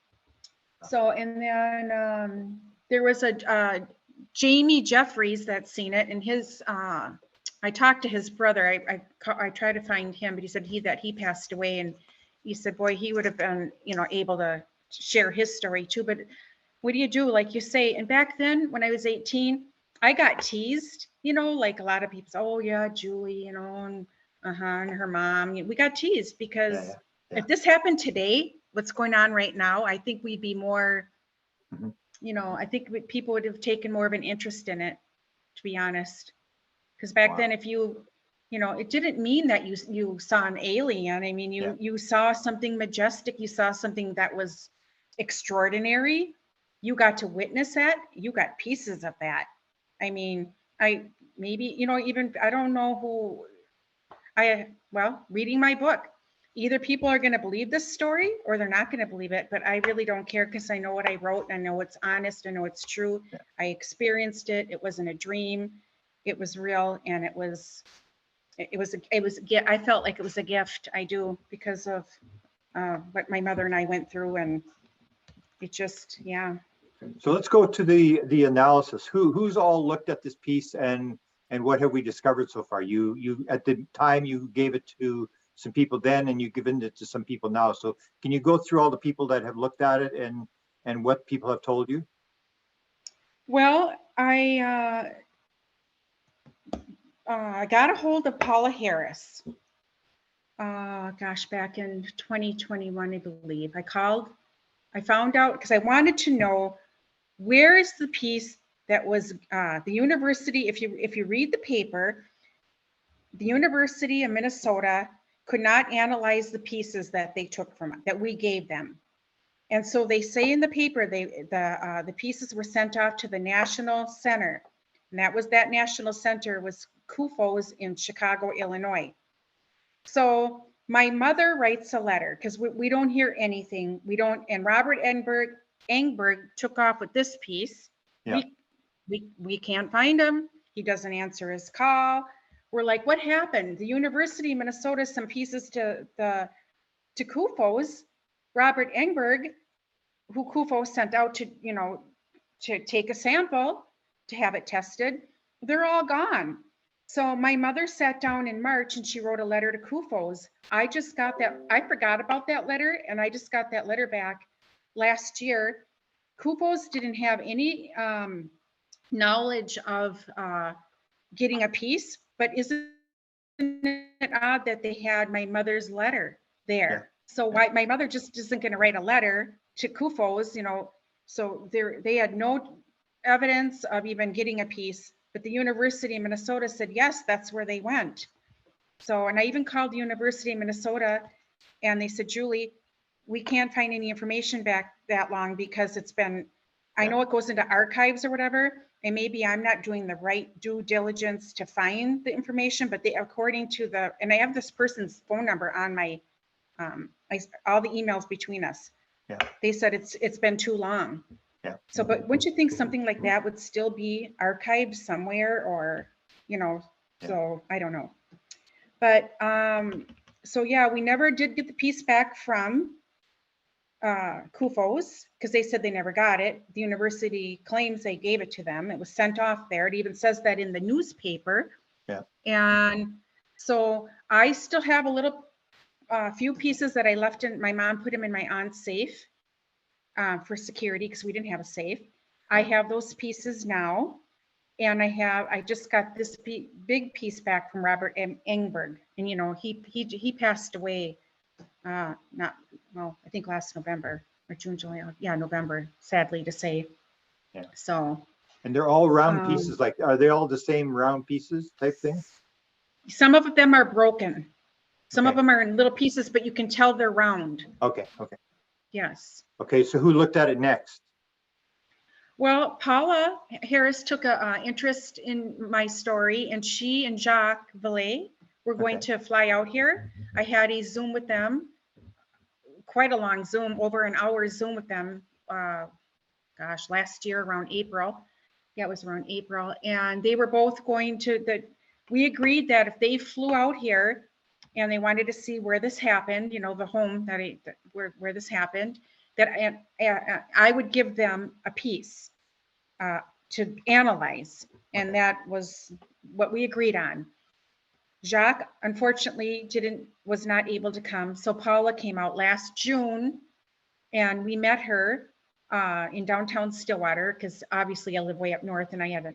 [SPEAKER 3] so, and then there was a Jamie Jeffries that seen it, and his, I talked to his brother. I tried to find him, but he said that he passed away, and he said, boy, he would have been, you know, able to share his story too. But what do you do? Like you say, and back then when I was 18, I got teased, you know, like a lot of people say, oh yeah, Julie, you know, and and her mom. We got teased because
[SPEAKER 4] Yeah.
[SPEAKER 3] if this happened today, what's going on right now, I think we'd be more,
[SPEAKER 4] Mhm.
[SPEAKER 3] you know, I think people would have taken more of an interest in it, to be honest. Because back
[SPEAKER 4] Wow.
[SPEAKER 3] then, if you know, it didn't mean that you saw an alien. I mean, you saw something majestic. You saw something that was extraordinary. You got to witness that. You got pieces of that. I mean, maybe, you know, even, I don't know who well, reading my book, either people are going to believe this story or they're not going to believe it, but I really don't care because I know what I wrote and I know it's honest. I know it's true.
[SPEAKER 4] Yeah.
[SPEAKER 3] I experienced it. It wasn't a dream. It was real. And it was I felt like it was a gift. I do, because of what my mother and I went through, and it just, yeah.
[SPEAKER 4] So let's go to the analysis. Who's all looked at this piece, and what have we discovered so far? You at the time you gave it to some people then, and you've given it to some people now. So can you go through all the people that have looked at it and what people have told you?
[SPEAKER 3] Well, I got a hold of Paula Harris. Gosh, back in 2021, I believe. I found out because I wanted to know, where is the piece that was the university. If you read the paper, the University of Minnesota could not analyze the pieces that they took that we gave them. And so they say in the paper, the pieces were sent off to the National Center. And that National Center was CUFOS in Chicago, Illinois. So my mother writes a letter because we don't hear anything. And Robert Engberg took off with this piece.
[SPEAKER 4] Yeah.
[SPEAKER 3] We can't find him. He doesn't answer his call. We're like, what happened? The University of Minnesota, some pieces to CUFOS. Robert Engberg, who CUFOS sent out to, you know, to take a sample to have it tested, they're all gone. So my mother sat down in March and she wrote a letter to CUFOS. I just got that. I forgot about that letter, and I just got that letter back last year. CUFOS didn't have any knowledge of getting a piece, but isn't it odd that they had my mother's letter there? Yeah. So why my mother just isn't going to write a letter to CUFOS, you know? So they had no evidence of even getting a piece, but the University of Minnesota said, yes, that's where they went. So, and I even called the University of Minnesota and they said, Julie, we can't find any information back that long because it's been, I know it goes into archives or whatever, and maybe I'm not doing the right due diligence to find the information, but they, according to and I have this person's phone number on my, all the emails between us.
[SPEAKER 4] Yeah.
[SPEAKER 3] They said it's been too long.
[SPEAKER 4] Yeah.
[SPEAKER 3] So, but wouldn't you think something like that would still be archived somewhere, or, you know, so I don't know. But, so yeah, we never did get the piece back from CUFOS because they said they never got it. The university claims they gave it to them. It was sent off there. It even says that in the newspaper.
[SPEAKER 4] Yeah.
[SPEAKER 3] And so I still have a few pieces that I left in, my mom put them in my aunt's safe for security because we didn't have a safe. I have those pieces now. And I just got this big piece back from Robert Engberg. And, you know, he passed away, I think last November or June, July, yeah, November, sadly to say.
[SPEAKER 4] Yeah.
[SPEAKER 3] So,
[SPEAKER 4] And they're all round
[SPEAKER 3] Um,
[SPEAKER 4] pieces, like, are they all the same round pieces type thing?
[SPEAKER 3] Some of them are broken. Some of
[SPEAKER 4] Okay.
[SPEAKER 3] them are in little pieces, but you can tell they're round.
[SPEAKER 4] Okay, okay.
[SPEAKER 3] Yes.
[SPEAKER 4] Okay, so who looked at it next?
[SPEAKER 3] Well, Paula Harris took a interest in my story, and she and Jacques Vallée were going
[SPEAKER 4] Okay.
[SPEAKER 3] to fly out here. I had a Zoom with them, quite a long Zoom, over an hour Zoom with them. Gosh, last year around April. Yeah, it was around April, and they were both going to we agreed that if they flew out here and they wanted to see where this happened, the home where this happened, that I would give them a piece to analyze. And that was what we agreed on. Jacques, unfortunately, was not able to come. So Paula came out last June, and we met her in downtown Stillwater, because obviously I live way up north, and I had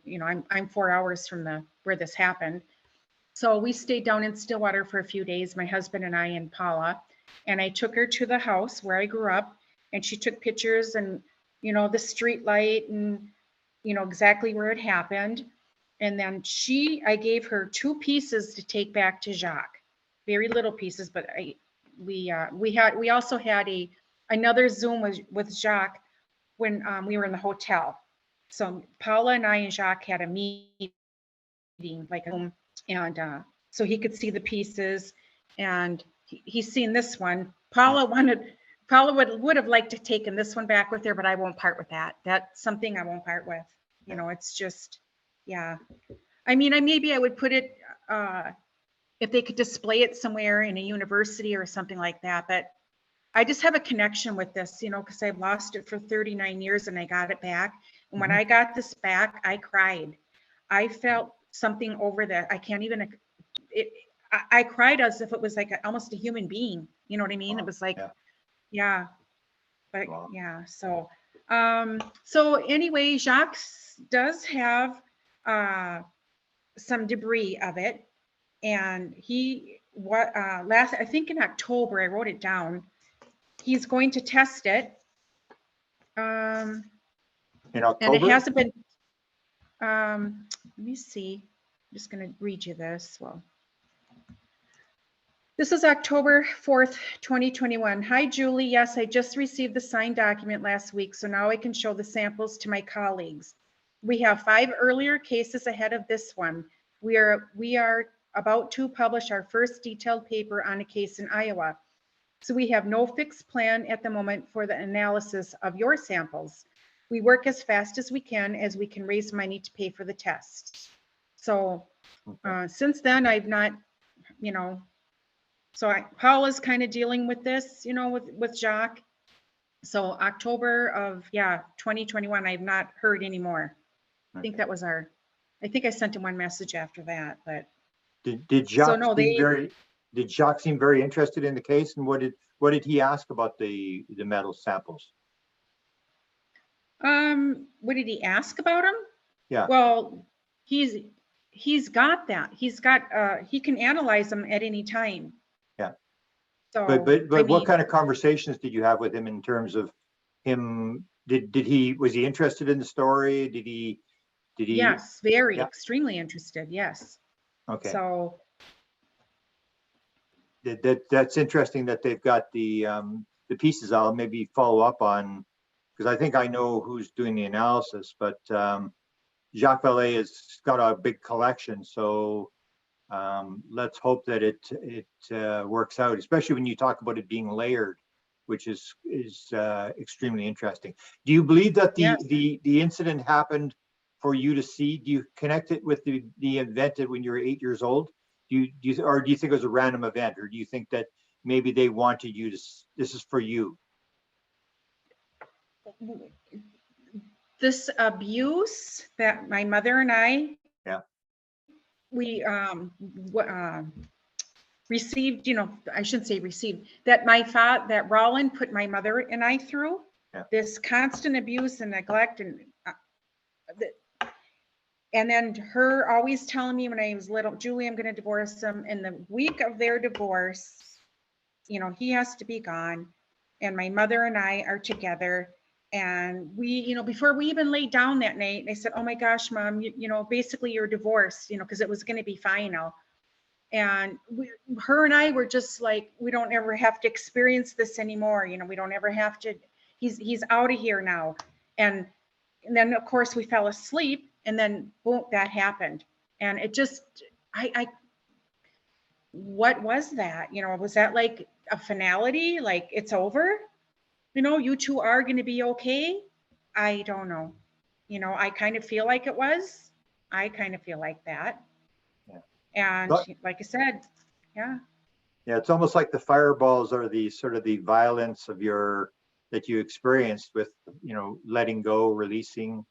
[SPEAKER 3] I'm 4 hours from where this happened. So we stayed down in Stillwater for a few days, my husband and I and Paula, and I took her to the house where I grew up, and she took pictures and the street light and exactly where it happened. And then I gave her 2 pieces to take back to Jacques, very little pieces, but we also had another Zoom with Jacques when we were in the hotel. So Paula and I and Jacques had a meeting, like a Zoom, and so he could see the pieces, and he's seen this one. Paula would have liked to taken this one back with her, but I won't part with that. That's something I won't part with. It's just, yeah. I mean, maybe I would put it, if they could display it somewhere in a university or something like that, but I just have a connection with this, because I've lost it for 39 years and I got it back. And when I got this back, I cried. I felt something over that. I can't even, I cried as if it was like almost a human being. You know what I mean?
[SPEAKER 4] Wow.
[SPEAKER 3] It was like,
[SPEAKER 4] Yeah.
[SPEAKER 3] yeah, but
[SPEAKER 4] Wow.
[SPEAKER 3] yeah. So anyway, Jacques does have some debris of it. And I think in October, I wrote it down. He's going to test it.
[SPEAKER 4] In
[SPEAKER 3] And
[SPEAKER 4] October?
[SPEAKER 3] it hasn't been, let me see. I'm just going to read you this. Well, this is October 4th, 2021. Hi, Julie. Yes, I just received the signed document last week, so now I can show the samples to my colleagues. We have 5 earlier cases ahead of this one. We are about to publish our first detailed paper on a case in Iowa. So we have no fixed plan at the moment for the analysis of your samples. We work as fast as we can raise money to pay for the tests. So since then, I've not, so Paula's kind of dealing with this, with Jacques. So October of 2021, I've not heard anymore. I think that was I think I sent him one message after that, but.
[SPEAKER 4] Did Jacques did Jacques seem very interested in the case, and what did he ask about the metal samples?
[SPEAKER 3] What did he ask about him?
[SPEAKER 4] Yeah.
[SPEAKER 3] Well, he's got that. He can analyze them at any time.
[SPEAKER 4] Yeah.
[SPEAKER 3] So,
[SPEAKER 4] but what kind of conversations did you have with him in terms of him? Was he interested in the story? Did he?
[SPEAKER 3] Yes, extremely interested. Yes.
[SPEAKER 4] Okay.
[SPEAKER 3] So
[SPEAKER 4] that's interesting that they've got the pieces. I'll maybe follow up on, because I think I know who's doing the analysis, but Jacques Vallée has got a big collection. So let's hope that it works out, especially when you talk about it being layered, which is extremely interesting. Do you believe that the incident happened for you to see? Do you connect it with the event when you were 8 years old? Do you think it was a random event, or do you think that maybe they wanted you to? This is for you.
[SPEAKER 3] This abuse that my mother and I, we received, I shouldn't say received, that Roland put my mother and I through, this constant abuse and neglect, and then her always telling me when I was little, Julie, I'm going to divorce him. And the week of their divorce, he has to be gone. And my mother and I are together. And we, before we even laid down that night, I said, oh my gosh, Mom, basically you're divorced, because it was going to be final. And her and I were just like, we don't ever have to experience this anymore. We don't ever have to, he's out of here now. And then of course we fell asleep, and then boom, that happened. And it just, what was that? Was that like a finality? Like it's over? You two are going to be okay? I don't know. I kind of feel like it was. I kind of feel like that.
[SPEAKER 4] Yeah.
[SPEAKER 3] And like I said, yeah.
[SPEAKER 4] Yeah, it's almost like the fireballs are the sort of the violence of that you experienced with, letting go, releasing.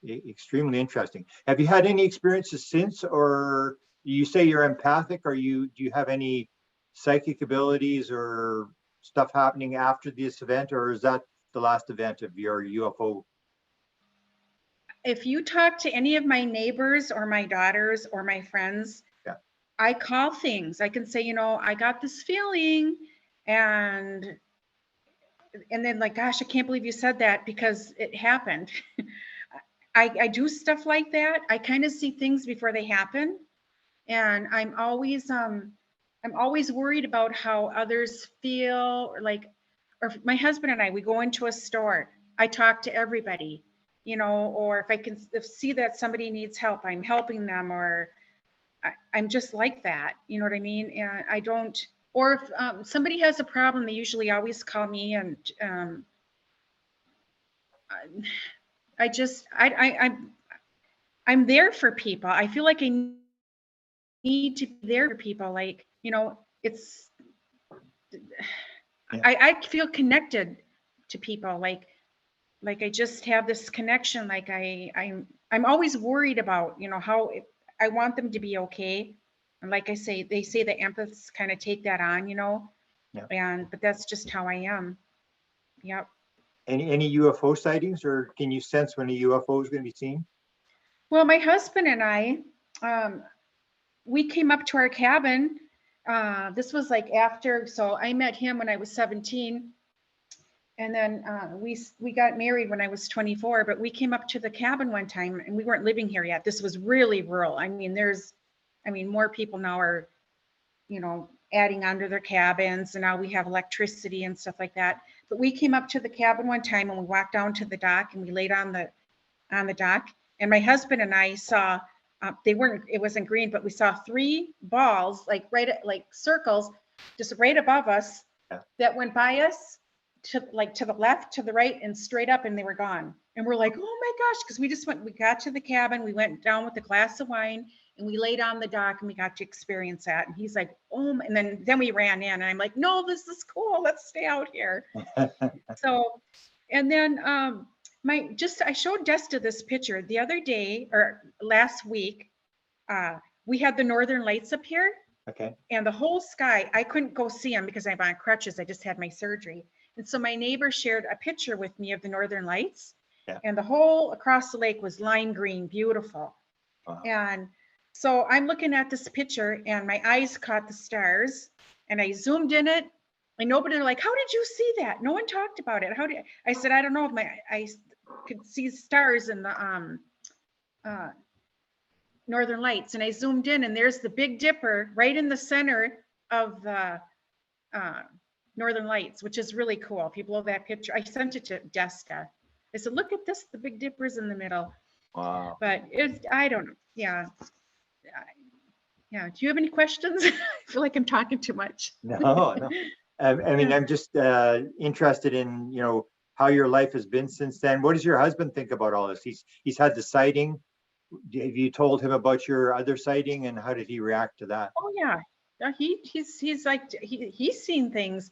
[SPEAKER 4] Extremely interesting. Have you had any experiences since, or you say you're empathic? Do you have any psychic abilities or stuff happening after this event, or is that the last event of your UFO?
[SPEAKER 3] If you talk to any of my neighbors or my daughters or my friends,
[SPEAKER 4] yeah,
[SPEAKER 3] I call things. I can say, I got this feeling, and then like, gosh, I can't believe you said that, because it happened. I do stuff like that. I kind of see things before they happen. And I'm always worried about how others feel, or my husband and I, we go into a store, I talk to everybody, or if I can see that somebody needs help, I'm helping them, or I'm just like that. You know what I mean? And I don't, or if somebody has a problem, they usually always call me, and I'm there for people. I feel like I need to be there for people. Like, it's,
[SPEAKER 4] yeah.
[SPEAKER 3] I feel connected to people. Like I just have this connection. Like I'm always worried about, how I want them to be okay. And like I say, they say the empaths kind of take that on,
[SPEAKER 4] Yeah.
[SPEAKER 3] but that's just how I am. Yep.
[SPEAKER 4] Any UFO sightings, or can you sense when a UFO is going to be seen?
[SPEAKER 3] Well, my husband and I, we came up to our cabin. This was like after, so I met him when I was 17. And then we got married when I was 24, but we came up to the cabin one time, and we weren't living here yet. This was really rural. I mean, more people now are, adding onto their cabins, and now we have electricity and stuff like that. But we came up to the cabin one time, and we walked down to the dock, and we laid on the dock. And my husband and I saw, it wasn't green, but we saw 3 balls, like circles, just right above us,
[SPEAKER 4] yeah,
[SPEAKER 3] that went by us to the left, to the right, and straight up, and they were gone. And we're like, oh my gosh, because we got to the cabin, we went down with a glass of wine, and we laid on the dock, and we got to experience that. And he's like, oh, and then we ran in, and I'm like, no, this is cool, let's stay out here. So, and then I showed Desta this picture the other day, or last week. We had the northern lights up here.
[SPEAKER 4] Okay.
[SPEAKER 3] And the whole sky, I couldn't go see them because I'm on crutches. I just had my surgery. And so my neighbor shared a picture with me of the northern lights.
[SPEAKER 4] Yeah.
[SPEAKER 3] And the whole across the lake was lime green, beautiful.
[SPEAKER 4] Wow.
[SPEAKER 3] And so I'm looking at this picture, and my eyes caught the stars, and I zoomed in it. And nobody like, how did you see that? No one talked about it. I said, I don't know if I could see stars in the northern lights. And I zoomed in, and there's the Big Dipper right in the center of the northern lights, which is really cool. People love that picture. I sent it to Desta. I said, look at this, the Big Dipper's in the middle.
[SPEAKER 4] Wow.
[SPEAKER 3] But I don't know. Yeah. Yeah. Do you have any questions? I feel like I'm talking too much.
[SPEAKER 4] No. I mean, I'm just interested in, how your life has been since then. What does your husband think about all this? He's had the sighting. Have you told him about your other sighting, and how did he react to that?
[SPEAKER 3] Oh yeah. He's like, he's seen things.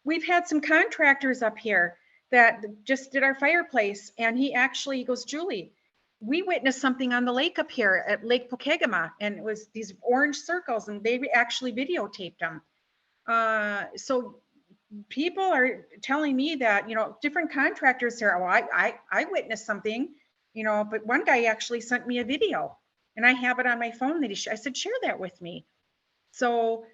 [SPEAKER 3] We've had some contractors up here that just did our fireplace, and he goes, Julie, we witnessed something on the lake up here at Lake Pokegama, and it was these orange circles, and they actually videotaped them. So people are telling me that, different contractors here, oh, I witnessed something, but one guy actually sent me a video, and I have it on my phone that I said, share that with me. So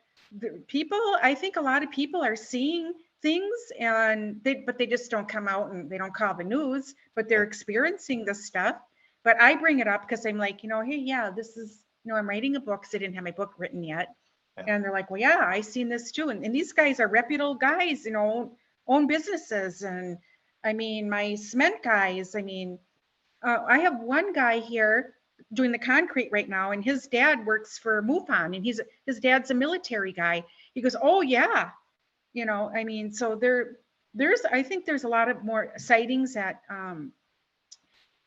[SPEAKER 3] I think a lot of people are seeing things, and but they just don't come out and they don't call the news, but they're experiencing this stuff. But I bring it up because I'm like, hey, yeah, this is, I'm writing a book because I didn't have my book written yet.
[SPEAKER 4] Yeah.
[SPEAKER 3] And they're like, well, yeah, I seen this too. And these guys are reputable guys, own businesses. And I mean, my cement guys, I mean, I have one guy here doing the concrete right now, and his dad works for MUFON, and his dad's a military guy. He goes, oh yeah, I mean, so I think there's a lot of more sightings that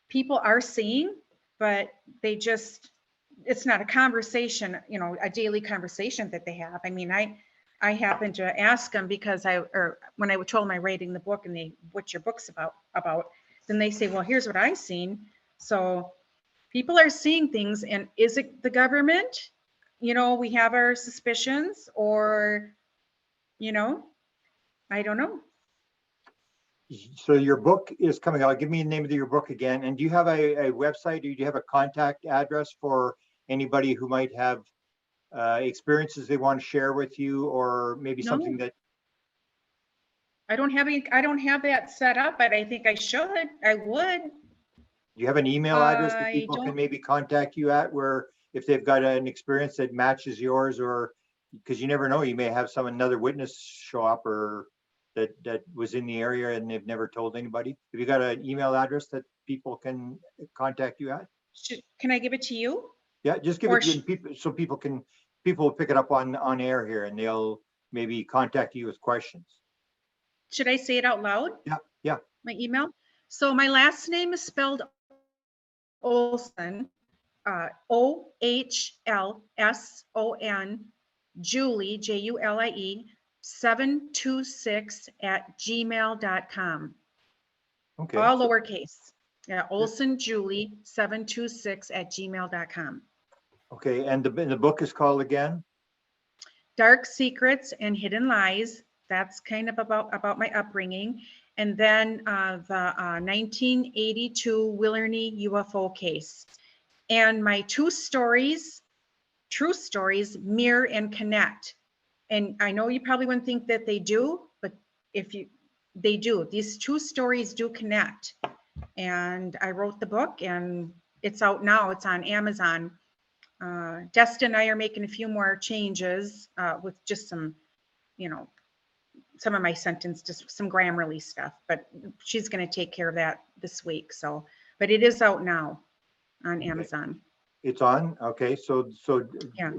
[SPEAKER 3] people are seeing, but it's not a conversation, a daily conversation that they have. I mean, I happened to ask them because when I told them I'm writing the book, and what's your book's about, then they say, well, here's what I seen. So people are seeing things, and is it the government? We have our suspicions, or, I don't know.
[SPEAKER 4] So your book is coming out. Give me the name of your book again. And do you have a website? Do you have a contact address for anybody who might have experiences they want to share with you, or maybe something that
[SPEAKER 3] I don't have that set up, but I think I would.
[SPEAKER 4] Do you have an email address that people can maybe contact you at, where if they've got an experience that matches yours, or because you never know, you may have another witness show up, or that was in the area and they've never told anybody. Have you got an email address that people can contact you at?
[SPEAKER 3] Can I give it to you?
[SPEAKER 4] Yeah, just give it to people, so people will pick it up on air here, and they'll maybe contact you with questions.
[SPEAKER 3] Should I say it out loud?
[SPEAKER 4] Yeah.
[SPEAKER 3] My email. So my last name is spelled Ohlson, OHLSON, Julie, JULIE, 726@gmail.com.
[SPEAKER 4] Okay.
[SPEAKER 3] All lowercase. Yeah, Ohlson Julie 726@gmail.com.
[SPEAKER 4] Okay, and the book is called again?
[SPEAKER 3] Dark Secrets and Hidden Lies. That's kind of about my upbringing. And then the 1982 Willernie UFO case. And my two stories, true stories, mirror and connect. And I know you probably wouldn't think that they do, but they do. These two stories do connect. And I wrote the book, and it's out now. It's on Amazon. Desta and I are making a few more changes with just some, some of my sentence, just some Grammarly stuff, but she's going to take care of that this week. So, but it is out now on Amazon.
[SPEAKER 4] It's on. Okay. So
[SPEAKER 3] Yeah.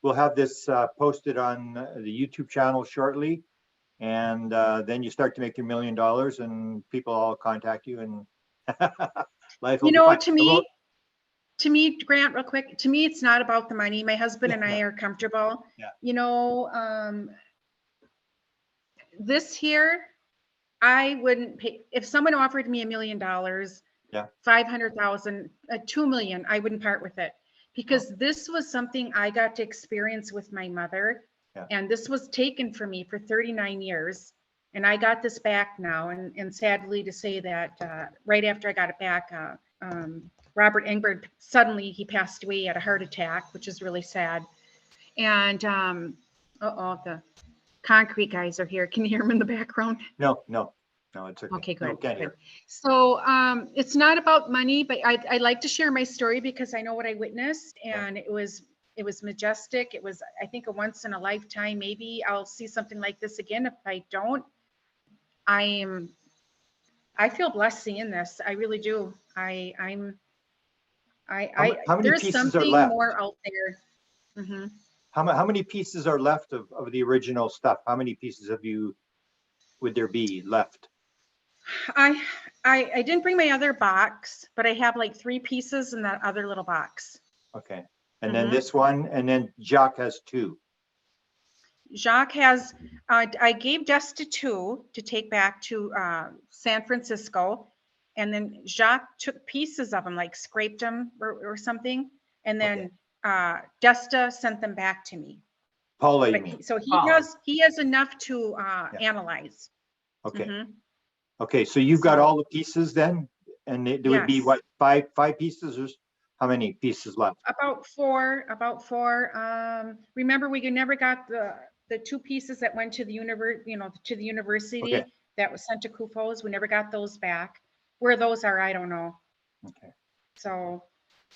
[SPEAKER 4] We'll have this posted on the YouTube channel shortly, and then you start to make your $1 million, and people all contact you, and life will be fine.
[SPEAKER 3] To me, Grant, real quick, to me, it's not about the money. My husband and I are comfortable.
[SPEAKER 4] Yeah.
[SPEAKER 3] This here, I wouldn't pay. If someone offered me $1 million,
[SPEAKER 4] yeah,
[SPEAKER 3] 500,000, 2 million, I wouldn't part with it, because this was something I got to experience with my mother.
[SPEAKER 4] Yeah.
[SPEAKER 3] And this was taken from me for 39 years. And I got this back now. And sadly to say that right after I got it back, Robert Engbert, suddenly he passed away at a heart attack, which is really sad. And the concrete guys are here. Can you hear them in the background?
[SPEAKER 4] No, it's okay.
[SPEAKER 3] Okay, good.
[SPEAKER 4] No, can't hear.
[SPEAKER 3] So it's not about money, but I like to share my story because I know what I witnessed, and it was majestic. It was, I think, a once in a lifetime. Maybe I'll see something like this again. If I don't, I feel blessed seeing this. I really do.
[SPEAKER 4] How many
[SPEAKER 3] there's
[SPEAKER 4] pieces are
[SPEAKER 3] something
[SPEAKER 4] left?
[SPEAKER 3] more out there. Mm-hmm.
[SPEAKER 4] How many pieces are left of the original stuff? How many pieces would there be left?
[SPEAKER 3] I didn't bring my other box, but I have like 3 pieces in that other little box.
[SPEAKER 4] Okay. And then this one, and then Jacques has 2.
[SPEAKER 3] Jacques has, I gave Desta 2 to take back to San Francisco. And then Jacques took pieces of them, like scraped them or something. And then Desta sent them back to me.
[SPEAKER 4] Paula, you mean?
[SPEAKER 3] So he has enough to analyze.
[SPEAKER 4] Okay.
[SPEAKER 3] Mm-hmm.
[SPEAKER 4] Okay, so you've got all the pieces then? And there would be what, five pieces, or how many pieces left?
[SPEAKER 3] About four. Remember, we never got the two pieces that went to the to the university
[SPEAKER 4] Okay.
[SPEAKER 3] that was sent to CUFOs. We never got those back. Where those are, I don't know.
[SPEAKER 4] Okay.
[SPEAKER 3] So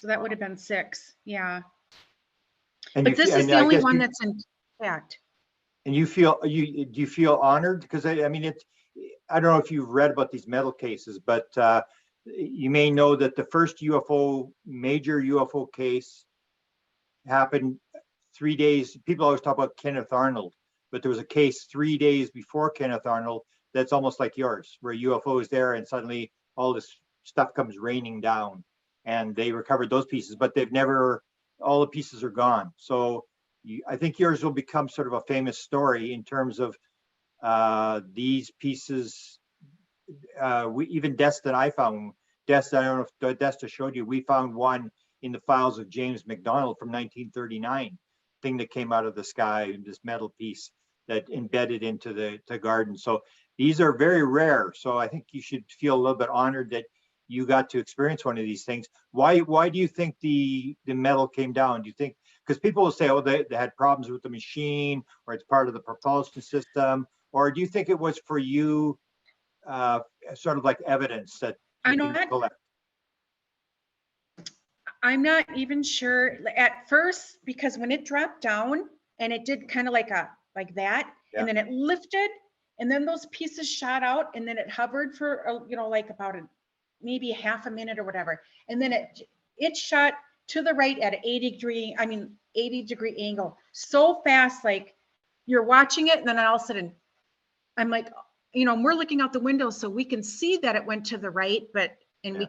[SPEAKER 3] that would have been 6. Yeah.
[SPEAKER 4] And
[SPEAKER 3] But this is
[SPEAKER 4] and
[SPEAKER 3] the
[SPEAKER 4] I
[SPEAKER 3] only
[SPEAKER 4] guess
[SPEAKER 3] one
[SPEAKER 4] you-
[SPEAKER 3] that's intact.
[SPEAKER 4] And do you feel honored? Because I mean, I don't know if you've read about these metal cases, but you may know that the first major UFO case happened 3 days. People always talk about Kenneth Arnold, but there was a case 3 days before Kenneth Arnold that's almost like yours, where UFO is there and suddenly all this stuff comes raining down, and they recovered those pieces, but all the pieces are gone. So I think yours will become sort of a famous story in terms of these pieces. Even Destin, I found Destin. I don't know if Destin showed you. We found one in the files of James McDonald from 1939. Thing that came out of the sky, this metal piece that embedded into the garden. So these are very rare. So I think you should feel a little bit honored that you got to experience one of these things. Why do you think the metal came down? Do you think, because people will say, oh, they had problems with the machine, or it's part of the propulsion system, or do you think it was for you sort of like evidence that you can collect?
[SPEAKER 3] I'm not even sure at first, because when it dropped down and it did kind of like that,
[SPEAKER 4] Yeah.
[SPEAKER 3] and then it lifted, and then those pieces shot out, and then it hovered for like about maybe half a minute or whatever, and then it shot to the right at an 80 degree angle so fast, like you're watching it, and then all of a sudden I'm like, we're looking out the window so we can see that it went to the right, but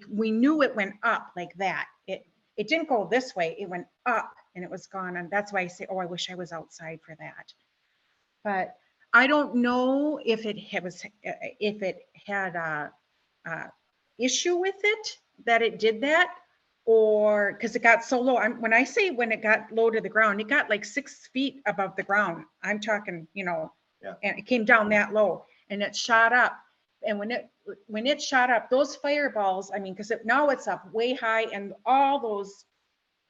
[SPEAKER 3] we knew it went up like that. It didn't go this way, it went up and it was gone. And that's why I say, oh, I wish I was outside for that. But I don't know if it had a issue with it that it did that, or because it got so low. When I say when it got low to the ground, it got like 6 feet above the ground. I'm talking, and it came down that low and it shot up. And when it shot up, those fireballs, because now it's up way high, and all those,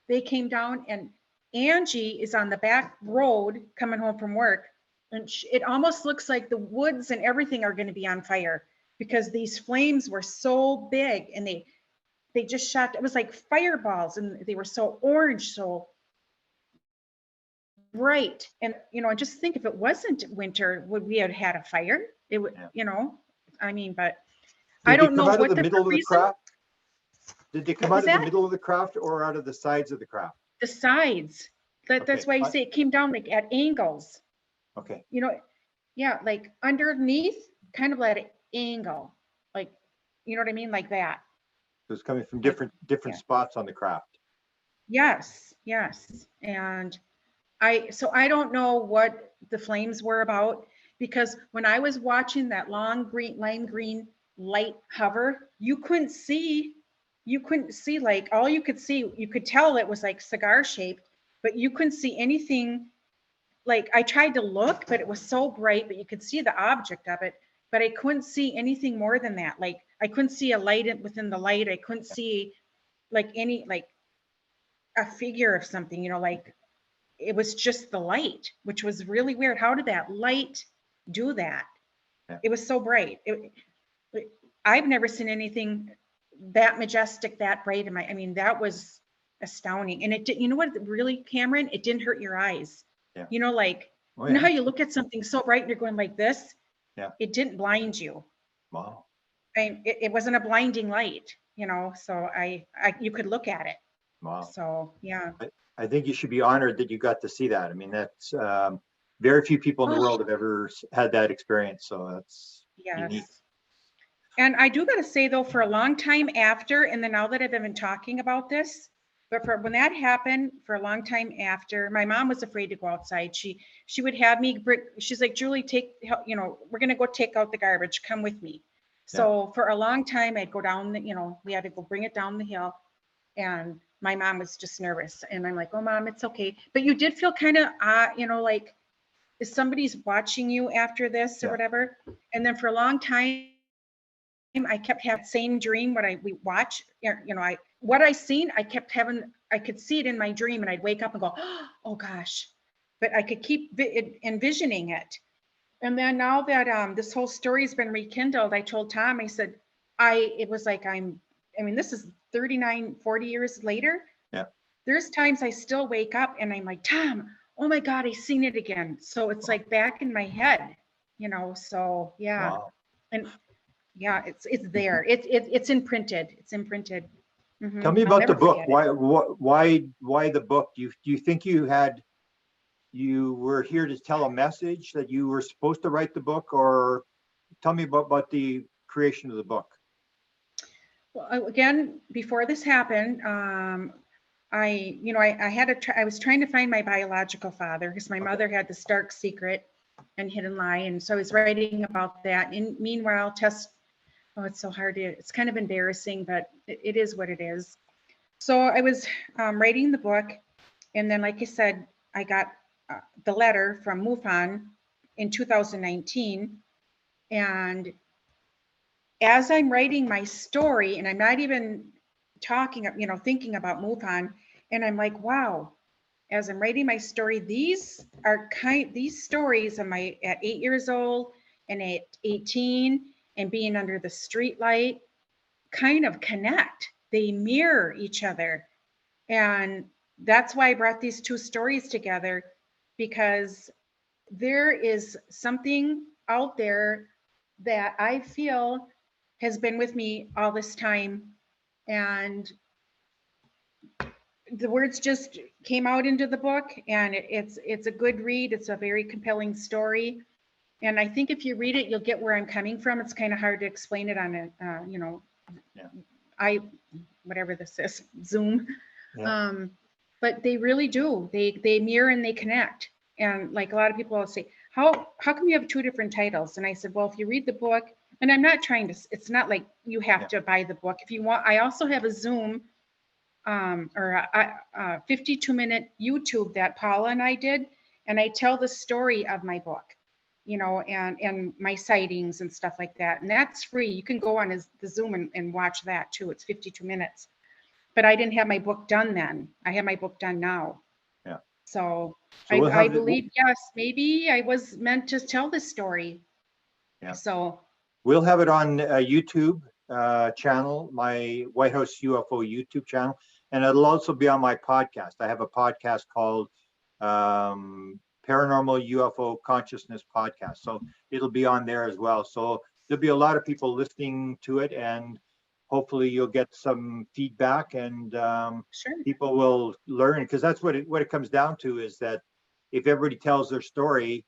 [SPEAKER 3] they came down, and Angie is on the back road coming home from work, and it almost looks like the woods and everything are going to be on fire, because these flames were so big, and they just shot. It was like fireballs, and they were so orange, so bright. And just think, if it wasn't winter, would we have had a fire? It would, but I don't know what the middle of the craft.
[SPEAKER 4] Did they come out of the middle of the craft or out of the sides of the craft?
[SPEAKER 3] The sides. That's why I say it came down like at angles.
[SPEAKER 4] Okay.
[SPEAKER 3] Like underneath, kind of at an angle, like, you know what I mean, like that.
[SPEAKER 4] So it's coming from different spots on the craft.
[SPEAKER 3] Yes. And I don't know what the flames were about, because when I was watching that long lime green light hover, you couldn't see, like, all you could tell it was like cigar shaped, but you couldn't see anything. Like, I tried to look, but it was so bright, but you could see the object of it, but I couldn't see anything more than that. Like, I couldn't see a light within the light. I couldn't see like a figure of something, like it was just the light, which was really weird. How did that light do that? Yeah. It was so bright. I've never seen anything that majestic, that bright that was astounding. And it did, you know what, really, Cameron, it didn't hurt your eyes. Yeah. You know how you look at something so bright and you're going like this? Yeah. It didn't blind you.
[SPEAKER 4] Wow.
[SPEAKER 3] It wasn't a blinding light, so you could look at it.
[SPEAKER 4] Wow.
[SPEAKER 3] So, yeah.
[SPEAKER 4] I think you should be honored that you got to see that. That's very few people in the world have ever had that experience. So that's unique.
[SPEAKER 3] And I do got to say, though, for a long time after, and then now that I've been talking about this, but when that happened, for a long time after, my mom was afraid to go outside. She would have me, she's like, Julie, we're going to go take out the garbage. Come with me. So for a long time, I'd go down, we had to go bring it down the hill. And my mom was just nervous. And I'm like, oh, Mom, it's okay. But you did feel kind of, like, is somebody's watching you after this or whatever? And then for a long time, I kept having the same dream when we watch, what I seen, I kept having, I could see it in my dream, and I'd wake up and go, oh gosh, but I could keep envisioning it. And then now that this whole story's been rekindled, I told Tom, I said, it was like I mean, this is 39, 40 years later.
[SPEAKER 4] Yeah.
[SPEAKER 3] There's times I still wake up and I'm like, Tom, oh my God, I seen it again. So it's like back in my head, so yeah.
[SPEAKER 4] Wow.
[SPEAKER 3] And yeah, it's there. It's imprinted. It's imprinted. Mhm.
[SPEAKER 4] Tell me
[SPEAKER 3] I'll
[SPEAKER 4] about the
[SPEAKER 3] never
[SPEAKER 4] book.
[SPEAKER 3] forget it.
[SPEAKER 4] Why the book? Do you think you were here to tell a message, that you were supposed to write the book, or tell me about the creation of the book?
[SPEAKER 3] Well, again, before this happened, I was trying to find my biological father because my mother had this dark secret and hidden lie. And so I was writing about that. And meanwhile, it's so hard it's kind of embarrassing, but it is what it is. So I was writing the book. And then, like I said, I got the letter from MUFON in 2019. And as I'm writing my story, and I'm not even thinking about MUFON, and I'm like, wow, as I'm writing my story, these stories of at 8 years old and at 18 and being under the street light kind of connect. They mirror each other. And that's why I brought these two stories together, because there is something out there that I feel has been with me all this time. And the words just came out into the book, and it's a good read. It's a very compelling story. And I think if you read it, you'll get where I'm coming from. It's kind of hard to explain it on whatever this is, Zoom.
[SPEAKER 4] Yeah.
[SPEAKER 3] But they really do. They mirror and they connect. And like a lot of people will say, how come you have two different titles? And I said, well, if you read the book, and I'm not trying to, it's not like you have to buy the book. If you want, I also have a Zoom or a 52-minute YouTube that Paula and I did. And I tell the story of my book, and my sightings and stuff like that. And that's free. You can go on the Zoom and watch that too. It's 52 minutes. But I didn't have my book done then. I have my book done now.
[SPEAKER 4] Yeah.
[SPEAKER 3] So
[SPEAKER 4] we'll
[SPEAKER 3] I believe, yes, maybe I was meant to tell this story.
[SPEAKER 4] Yeah.
[SPEAKER 3] So
[SPEAKER 4] we'll have it on YouTube channel, my White House UFO YouTube channel, and it'll also be on my podcast. I have a podcast called Paranormal UFO Consciousness Podcast. So it'll be on there as well. So there'll be a lot of people listening to it, and hopefully you'll get some feedback, and
[SPEAKER 3] sure.
[SPEAKER 4] People will learn, because that's what it comes down to, is that if everybody tells their story,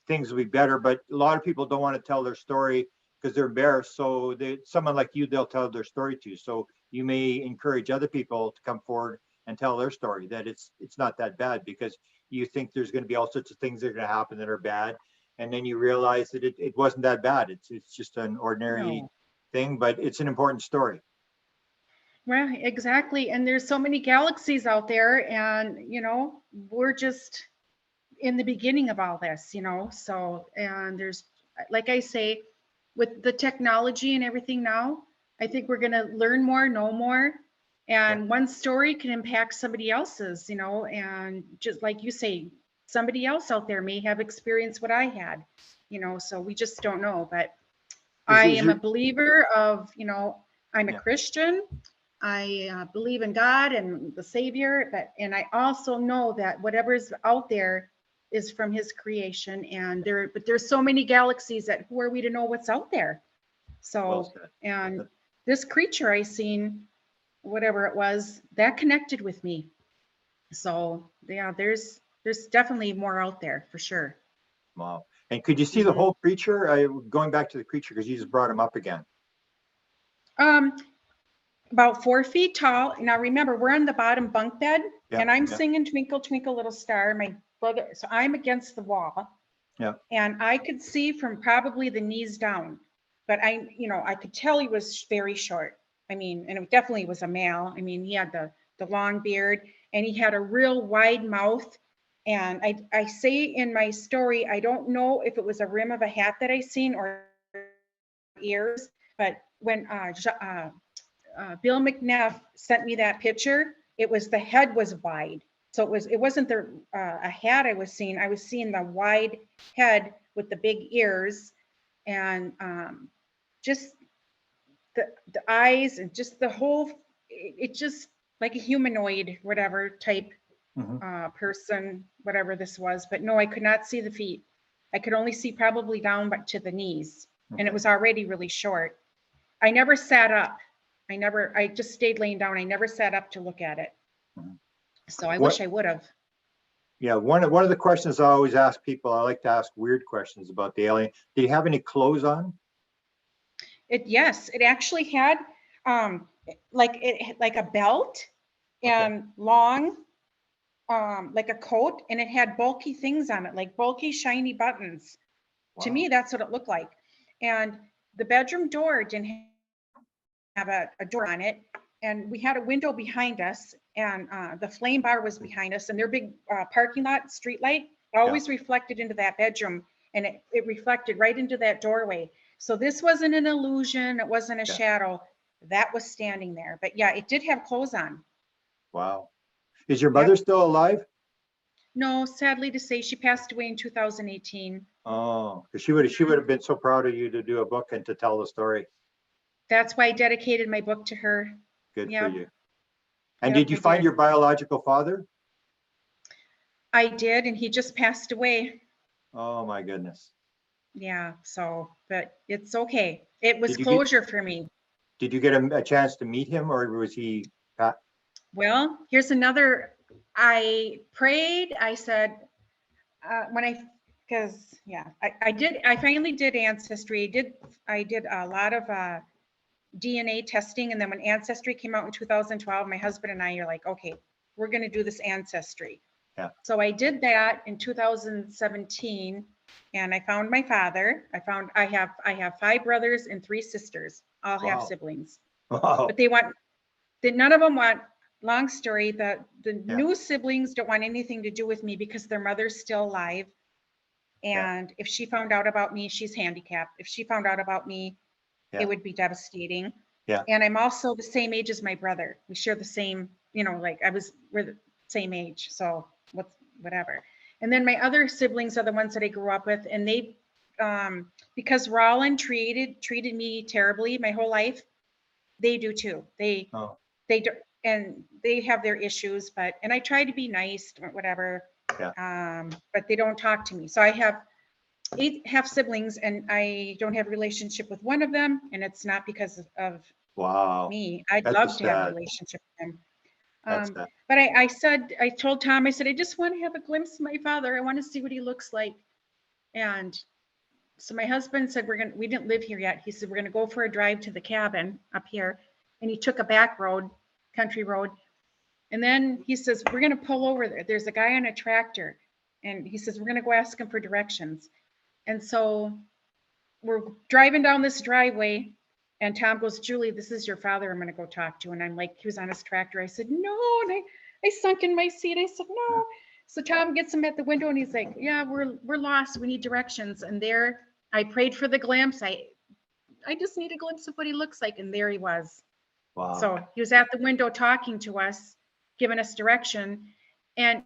[SPEAKER 4] things will be better. But a lot of people don't want to tell their story because they're embarrassed. So someone like you, they'll tell their story to. So you may encourage other people to come forward and tell their story, that it's not that bad, because you think there's going to be all sorts of things that are going to happen that are bad. And then you realize that it wasn't that bad. It's just an ordinary thing, but it's an important story.
[SPEAKER 3] Well, exactly. And there's so many galaxies out there, and, we're just in the beginning of all this, so, and there's, like I say, with the technology and everything now, I think we're going to learn more, know more, and one story can impact somebody else's, and just like you say, somebody else out there may have experienced what I had, so we just don't know. But I am a believer of, I'm a Christian. I believe in God and the Savior, and I also know that whatever's out there is from His creation. And but there's so many galaxies that who are we to know what's out there? So, and this creature I seen, whatever it was, that connected with me. So yeah, there's definitely more out there for sure.
[SPEAKER 4] Wow. And could you see the whole creature? Going back to the creature, because you just brought him up again.
[SPEAKER 3] About 4 feet tall. Now remember, we're on the bottom bunk bed, and I'm singing "Twinkle Twinkle Little Star." My brother, so I'm against the wall.
[SPEAKER 4] Yeah.
[SPEAKER 3] And I could see from probably the knees down, but I could tell he was very short. I mean, and it definitely was a male. I mean, he had the long beard, and he had a real wide mouth. And I say in my story, I don't know if it was a rim of a hat that I seen or ears, but when Bill McNeff sent me that picture, it was the head was wide. So it wasn't a hat I was seeing. I was seeing the wide head with the big ears, and just the eyes, and just the whole, it just like a humanoid, whatever type person, whatever this was. But no, I could not see the feet. I could only see probably down but to the knees, and it was already really short. I never sat up. I just stayed laying down. I never sat up to look at it. So I wish I would have.
[SPEAKER 4] Yeah, one of the questions I always ask people, I like to ask weird questions about the alien. Did he have any clothes on?
[SPEAKER 3] Yes, it actually had like a belt and long like a coat, and it had bulky things on it, like bulky shiny buttons. To me, that's what it looked like. And the bedroom door didn't have a door on it, and we had a window behind us, and the flame bar was behind us, and their big parking lot street light always reflected into that bedroom, and it reflected right into that doorway. So this wasn't an illusion. It wasn't a shadow. That was standing there. But yeah, it did have clothes on.
[SPEAKER 4] Wow. Is your mother still alive?
[SPEAKER 3] No, sadly to say, she passed away in 2018.
[SPEAKER 4] Oh, because she would have been so proud of you to do a book and to tell the story.
[SPEAKER 3] That's why I dedicated my book to her.
[SPEAKER 4] Good for you. And
[SPEAKER 3] Yep,
[SPEAKER 4] did you
[SPEAKER 3] I
[SPEAKER 4] find
[SPEAKER 3] did.
[SPEAKER 4] your biological father?
[SPEAKER 3] I did, and he just passed away.
[SPEAKER 4] Oh my goodness.
[SPEAKER 3] Yeah, so, but it's okay. It was
[SPEAKER 4] Did you
[SPEAKER 3] closure for me.
[SPEAKER 4] Did you get a chance to meet him, or was he?
[SPEAKER 3] Well, here's another. I prayed. I said, because I finally did Ancestry. I did a lot of DNA testing, and then when Ancestry came out in 2012, my husband and I are like, okay, we're going to do this Ancestry.
[SPEAKER 4] Yeah.
[SPEAKER 3] So I did that in 2017, and I found my father. I have 5 brothers and 3 sisters, all have siblings.
[SPEAKER 4] Wow.
[SPEAKER 3] But none of them want. Long story. The new siblings don't want anything to do with me because their mother's still alive. And if she found out about me, she's handicapped. If she found out about me, it would be devastating.
[SPEAKER 4] Yeah.
[SPEAKER 3] And I'm also the same age as my brother. We share the same, like we're the same age. So whatever. And then my other siblings are the ones that I grew up with, and they, because Roland treated me terribly my whole life, they do too. They do, and they have their issues, and I try to be nice, whatever. But they don't talk to me. So I have 8 half siblings, and I don't have a relationship with one of them, and it's not because of me. I'd love to have a relationship with them. But I told Tom, I said, I just want to have a glimpse of my father. I want to see what he looks like. And so my husband said, we didn't live here yet. He said, we're going to go for a drive to the cabin up here. And he took a back road, country road. And then he says, we're going to pull over there. There's a guy on a tractor. And he says, we're going to go ask him for directions. And so we're driving down this driveway, and Tom goes, Julie, this is your father I'm going to go talk to. And I'm like, he was on his tractor. I said, no. And I sunk in my seat. I said, no. So Tom gets him at the window, and he's like, yeah, we're lost. We need directions. And there, I prayed for the glimpse. I just need a glimpse of what he looks like. And there he was.
[SPEAKER 4] Wow.
[SPEAKER 3] So he was at the window talking to us, giving us direction. And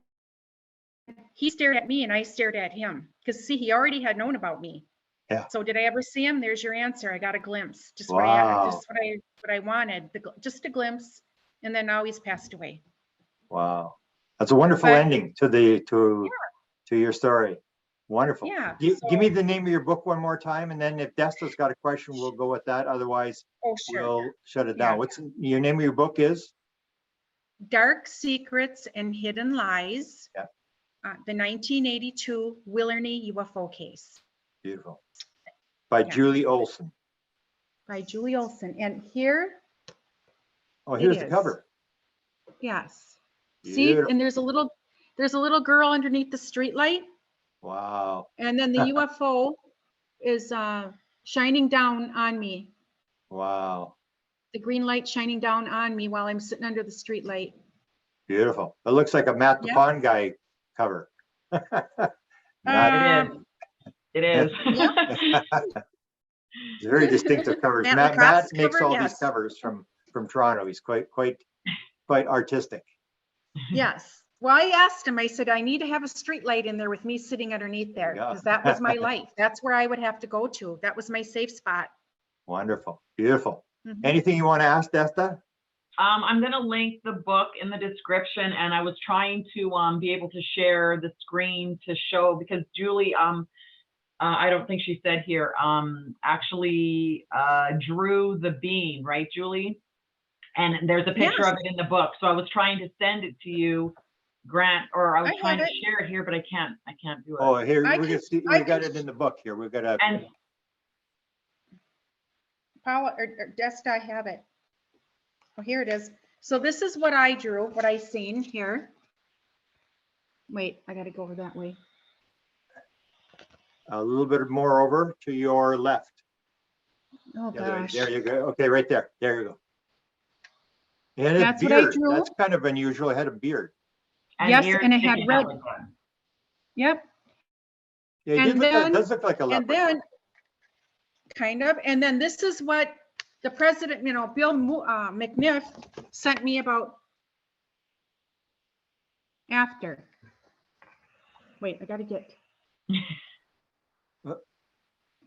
[SPEAKER 3] he stared at me, and I stared at him. Because see, he already had known about me.
[SPEAKER 4] Yeah.
[SPEAKER 3] So did I ever see him? There's your answer. I got a glimpse. Just what I wanted. Just a glimpse. And then now he's passed away.
[SPEAKER 4] Wow. That's a wonderful ending to your story. Wonderful.
[SPEAKER 3] Yeah.
[SPEAKER 4] Give me the name of your book one more time, and then if Desta's got a question, we'll go with that. Otherwise, we'll shut it down. What's your name of your book is?
[SPEAKER 3] Dark Secrets and Hidden Lies.
[SPEAKER 4] Yeah.
[SPEAKER 3] The 1982 Willernie UFO case.
[SPEAKER 4] Beautiful. By Julie Ohlson.
[SPEAKER 3] By Julie Ohlson. And here.
[SPEAKER 4] Oh, here's the cover.
[SPEAKER 3] Yes.
[SPEAKER 4] Beautiful.
[SPEAKER 3] See, and there's a little girl underneath the street light.
[SPEAKER 4] Wow.
[SPEAKER 3] And then the UFO is shining down on me.
[SPEAKER 4] Wow.
[SPEAKER 3] The green light shining down on me while I'm sitting under the street light.
[SPEAKER 4] Beautiful. It looks like a Matt the Pond guy cover.
[SPEAKER 1] It is.
[SPEAKER 4] It's very distinctive covers. Matt makes all these covers from Toronto. He's quite artistic.
[SPEAKER 3] Yes. Well, I asked him, I said, I need to have a street light in there with me sitting underneath there,
[SPEAKER 4] Yeah.
[SPEAKER 3] because that was my life. That's where I would have to go to. That was my safe spot.
[SPEAKER 4] Wonderful, beautiful.
[SPEAKER 3] Mhm.
[SPEAKER 4] Anything you want to ask, Desta?
[SPEAKER 1] I'm going to link the book in the description, and I was trying to be able to share the screen to show, because Julie, I don't think she said here, actually drew the bean, right, Julie? And there's a picture
[SPEAKER 3] Yes.
[SPEAKER 1] of it in the book. So I was trying to send it to you, Grant, or I was
[SPEAKER 3] I
[SPEAKER 1] trying
[SPEAKER 3] have
[SPEAKER 1] to
[SPEAKER 3] it.
[SPEAKER 1] share it here, but I can't do it.
[SPEAKER 4] Oh, here,
[SPEAKER 3] I
[SPEAKER 4] we
[SPEAKER 3] can-
[SPEAKER 4] can see,
[SPEAKER 3] I
[SPEAKER 4] we got
[SPEAKER 3] can-
[SPEAKER 4] it in the book here. We've got a,
[SPEAKER 1] And
[SPEAKER 3] Paula or Desta, I have it. Oh, here it is. So this is what I drew, what I seen here. Wait, I got to go over that way.
[SPEAKER 4] a little bit more over to your left.
[SPEAKER 3] Oh,
[SPEAKER 4] The other way.
[SPEAKER 3] gosh.
[SPEAKER 4] There you go. Okay, right there. There you go. And a
[SPEAKER 3] That's what I
[SPEAKER 4] beard.
[SPEAKER 3] drew.
[SPEAKER 4] That's kind of unusual. It had a beard.
[SPEAKER 3] Yes,
[SPEAKER 1] ears
[SPEAKER 3] and it had
[SPEAKER 1] sticking out
[SPEAKER 3] red.
[SPEAKER 1] like that.
[SPEAKER 3] Yep.
[SPEAKER 4] Yeah, it
[SPEAKER 3] And
[SPEAKER 4] did look,
[SPEAKER 3] then-
[SPEAKER 4] does look like a
[SPEAKER 3] And
[SPEAKER 4] leopard.
[SPEAKER 3] then, kind of, and then this is what the president, Bill McNiff sent me about after. Wait, I gotta get.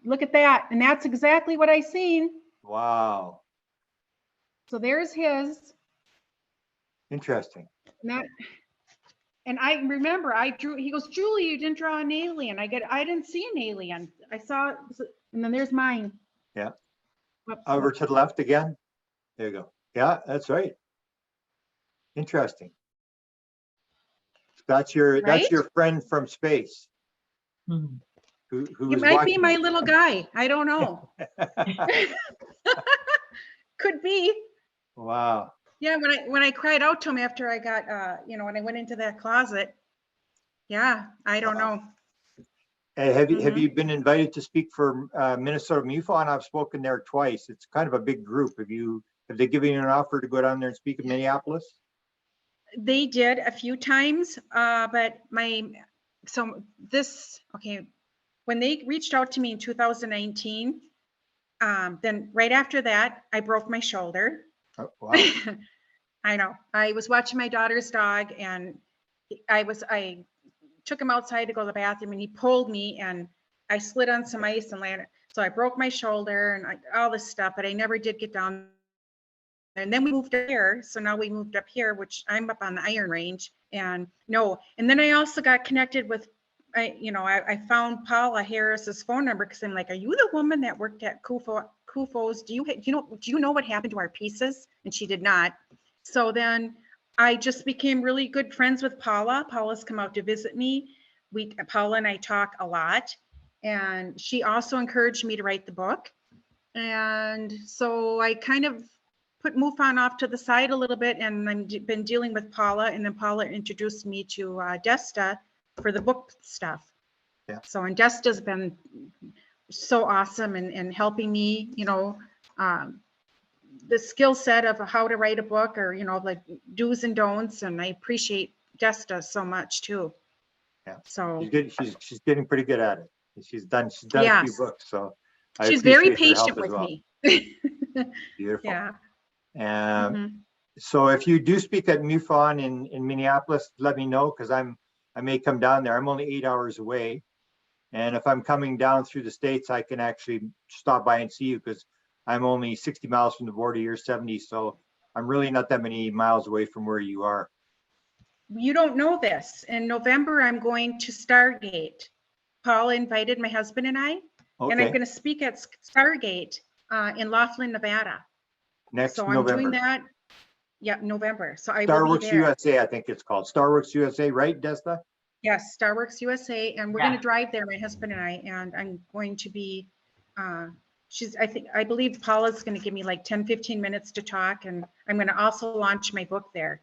[SPEAKER 3] Look at that, and that's exactly what I seen.
[SPEAKER 4] Wow,
[SPEAKER 3] So there's his,
[SPEAKER 4] interesting.
[SPEAKER 3] and I remember I drew, he goes, Julie, you didn't draw an alien. I didn't see an alien. I saw, and then there's mine.
[SPEAKER 4] Yeah.
[SPEAKER 3] Whoops.
[SPEAKER 4] Over to the left again. There you go. Yeah, that's right. Interesting. That's your
[SPEAKER 3] Right?
[SPEAKER 4] friend from space
[SPEAKER 1] Hmm.
[SPEAKER 4] who
[SPEAKER 3] It
[SPEAKER 4] was
[SPEAKER 3] might be
[SPEAKER 4] watching
[SPEAKER 3] my
[SPEAKER 4] you.
[SPEAKER 3] little guy. I don't know. Could be.
[SPEAKER 4] Wow.
[SPEAKER 3] Yeah, when I cried out to him after I got when I went into that closet. Yeah, I don't
[SPEAKER 4] Wow.
[SPEAKER 3] know.
[SPEAKER 4] Hey, have
[SPEAKER 3] Mm-hmm.
[SPEAKER 4] you been invited to speak for Minnesota MUFON? I've spoken there twice. It's kind of a big group. Have they given you an offer to go down there and speak in Minneapolis?
[SPEAKER 3] They did a few times, but when they reached out to me in 2019, then right after that, I broke my shoulder.
[SPEAKER 4] Oh, wow.
[SPEAKER 3] I know. I was watching my daughter's dog, and I took him outside to go to the bathroom, and he pulled me, and I slid on some ice and landed. So I broke my shoulder and all this stuff, but I never did get down. And then we moved up here. So now we moved up here, which I'm up on the Iron Range. And then I also got connected with, I found Paula Harris's phone number, because I'm like, are you the woman that worked at Kufo's? Do you know what happened to our pieces? And she did not. So then I just became really good friends with Paula. Paula's come out to visit me. Paula and I talk a lot, and she also encouraged me to write the book. And so I kind of put MUFON off to the side a little bit, and I've been dealing with Paula, and then Paula introduced me to Desta for the book stuff.
[SPEAKER 4] Yeah.
[SPEAKER 3] So, and Desta's been so awesome and helping me, the skill set of how to write a book, or, like do's and don'ts. And I appreciate Desta so much too.
[SPEAKER 4] Yeah.
[SPEAKER 3] So
[SPEAKER 4] She's getting pretty good at it. She's done a few
[SPEAKER 3] Yes.
[SPEAKER 4] books, so
[SPEAKER 3] she's very
[SPEAKER 4] appreciate her help
[SPEAKER 3] patient with
[SPEAKER 4] as well.
[SPEAKER 3] me.
[SPEAKER 4] Beautiful.
[SPEAKER 3] Yeah.
[SPEAKER 4] Um, So if you do speak at MUFON in Minneapolis, let me know, because I may come down there. I'm only 8 hours away. And if I'm coming down through the States, I can actually stop by and see you, because I'm only 60 miles from the border. You're 70. So I'm really not that many miles away from where you are.
[SPEAKER 3] You don't know this. In November, I'm going to Stargate. Paula invited my husband and I, and I'm
[SPEAKER 4] Okay,
[SPEAKER 3] going to speak at Stargate in Laughlin, Nevada.
[SPEAKER 4] next
[SPEAKER 3] So I'm
[SPEAKER 4] November.
[SPEAKER 3] doing that. Yeah, November. So I will be
[SPEAKER 4] Starworks
[SPEAKER 3] there.
[SPEAKER 4] USA, I think it's called. Starworks USA, right, Desta?
[SPEAKER 3] Yes, Starworks USA, and we're
[SPEAKER 1] Yeah.
[SPEAKER 3] going to drive there, my husband and I, and I'm going to be. I believe Paula's going to give me like 10, 15 minutes to talk, and I'm going to also launch my book there.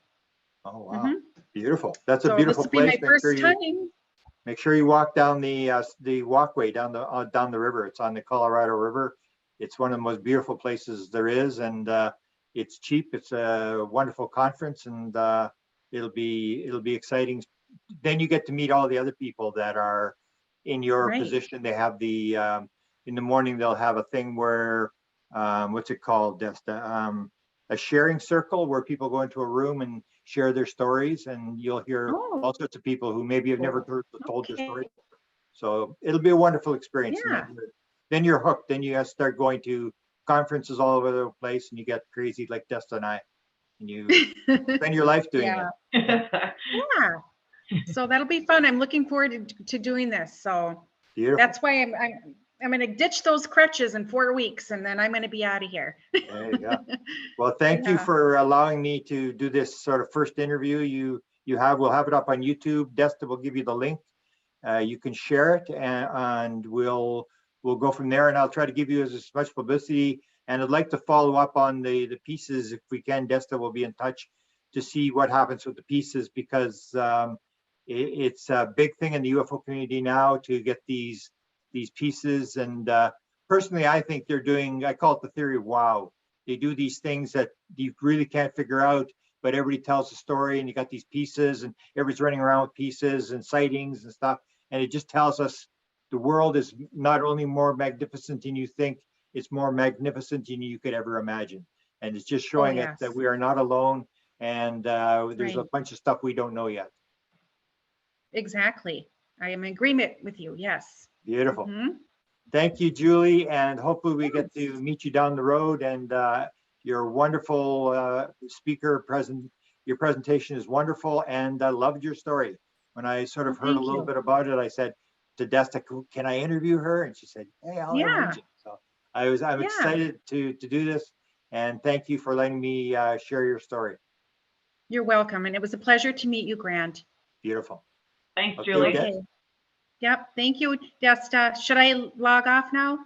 [SPEAKER 4] Oh, wow.
[SPEAKER 3] Mhm.
[SPEAKER 4] Beautiful. That's a
[SPEAKER 3] So
[SPEAKER 4] beautiful
[SPEAKER 3] this will be
[SPEAKER 4] place.
[SPEAKER 3] my first time.
[SPEAKER 4] Make sure you walk down the walkway down the river. It's on the Colorado River. It's one of the most beautiful places there is, and it's cheap. It's a wonderful conference, and it'll be exciting. Then you get to meet all the other people that are in your
[SPEAKER 3] Right.
[SPEAKER 4] position. They have in the morning they'll have a thing where what's it called, Desta? A sharing circle, where people go into a room and share their stories, and you'll hear
[SPEAKER 3] Oh,
[SPEAKER 4] all sorts of people who maybe have never told their
[SPEAKER 3] okay.
[SPEAKER 4] story. So it'll be a wonderful experience. And
[SPEAKER 3] Yeah.
[SPEAKER 4] then you're hooked. Then you have to start going to conferences all over the place, and you get crazy like Desta and I, and you spend your life doing
[SPEAKER 3] Yeah.
[SPEAKER 4] it.
[SPEAKER 3] Yeah. So that'll be fun. I'm looking forward to doing this. So
[SPEAKER 4] Beautiful.
[SPEAKER 3] that's why I'm going to ditch those crutches in 4 weeks, and then I'm going to be out of here.
[SPEAKER 4] There you go. Well, thank you
[SPEAKER 3] Yeah.
[SPEAKER 4] for allowing me to do this sort of first interview we'll have it up on YouTube. Desta will give you the link. You can share it, and we'll go from there, and I'll try to give you as much publicity, and I'd like to follow up on the pieces if we can. Desta will be in touch to see what happens with the pieces, because it's a big thing in the UFO community now to get these pieces. And personally, I think they're doing, I call it the theory of wow. They do these things that you really can't figure out, but everybody tells a story, and you got these pieces, and everybody's running around with pieces and sightings and stuff. And it just tells us the world is not only more magnificent than you think, it's more magnificent than you could ever imagine. And it's just showing
[SPEAKER 3] yes.
[SPEAKER 4] that we are not alone, and there's a
[SPEAKER 3] Right.
[SPEAKER 4] bunch of stuff we don't know yet.
[SPEAKER 3] Exactly. I am in agreement with you. Yes.
[SPEAKER 4] Beautiful.
[SPEAKER 3] Mhm.
[SPEAKER 4] Thank you, Julie, and hopefully we get to meet you down the road. And your wonderful speaker your presentation is wonderful, and I loved your story. When I sort of heard a
[SPEAKER 3] Thank
[SPEAKER 4] little
[SPEAKER 3] you.
[SPEAKER 4] bit about it, I said to Desta, "Can I interview her?" And she said, "Hey, I'll
[SPEAKER 3] Yeah.
[SPEAKER 4] arrange it." So I'm
[SPEAKER 3] Yeah.
[SPEAKER 4] excited to do this, and thank you for letting me share your story.
[SPEAKER 3] You're welcome. And it was a pleasure to meet you, Grant.
[SPEAKER 4] Beautiful.
[SPEAKER 1] Thanks,
[SPEAKER 4] Okay,
[SPEAKER 1] Julie.
[SPEAKER 4] Des.
[SPEAKER 3] Okay. Yep. Thank you, Desta. Should I log off now?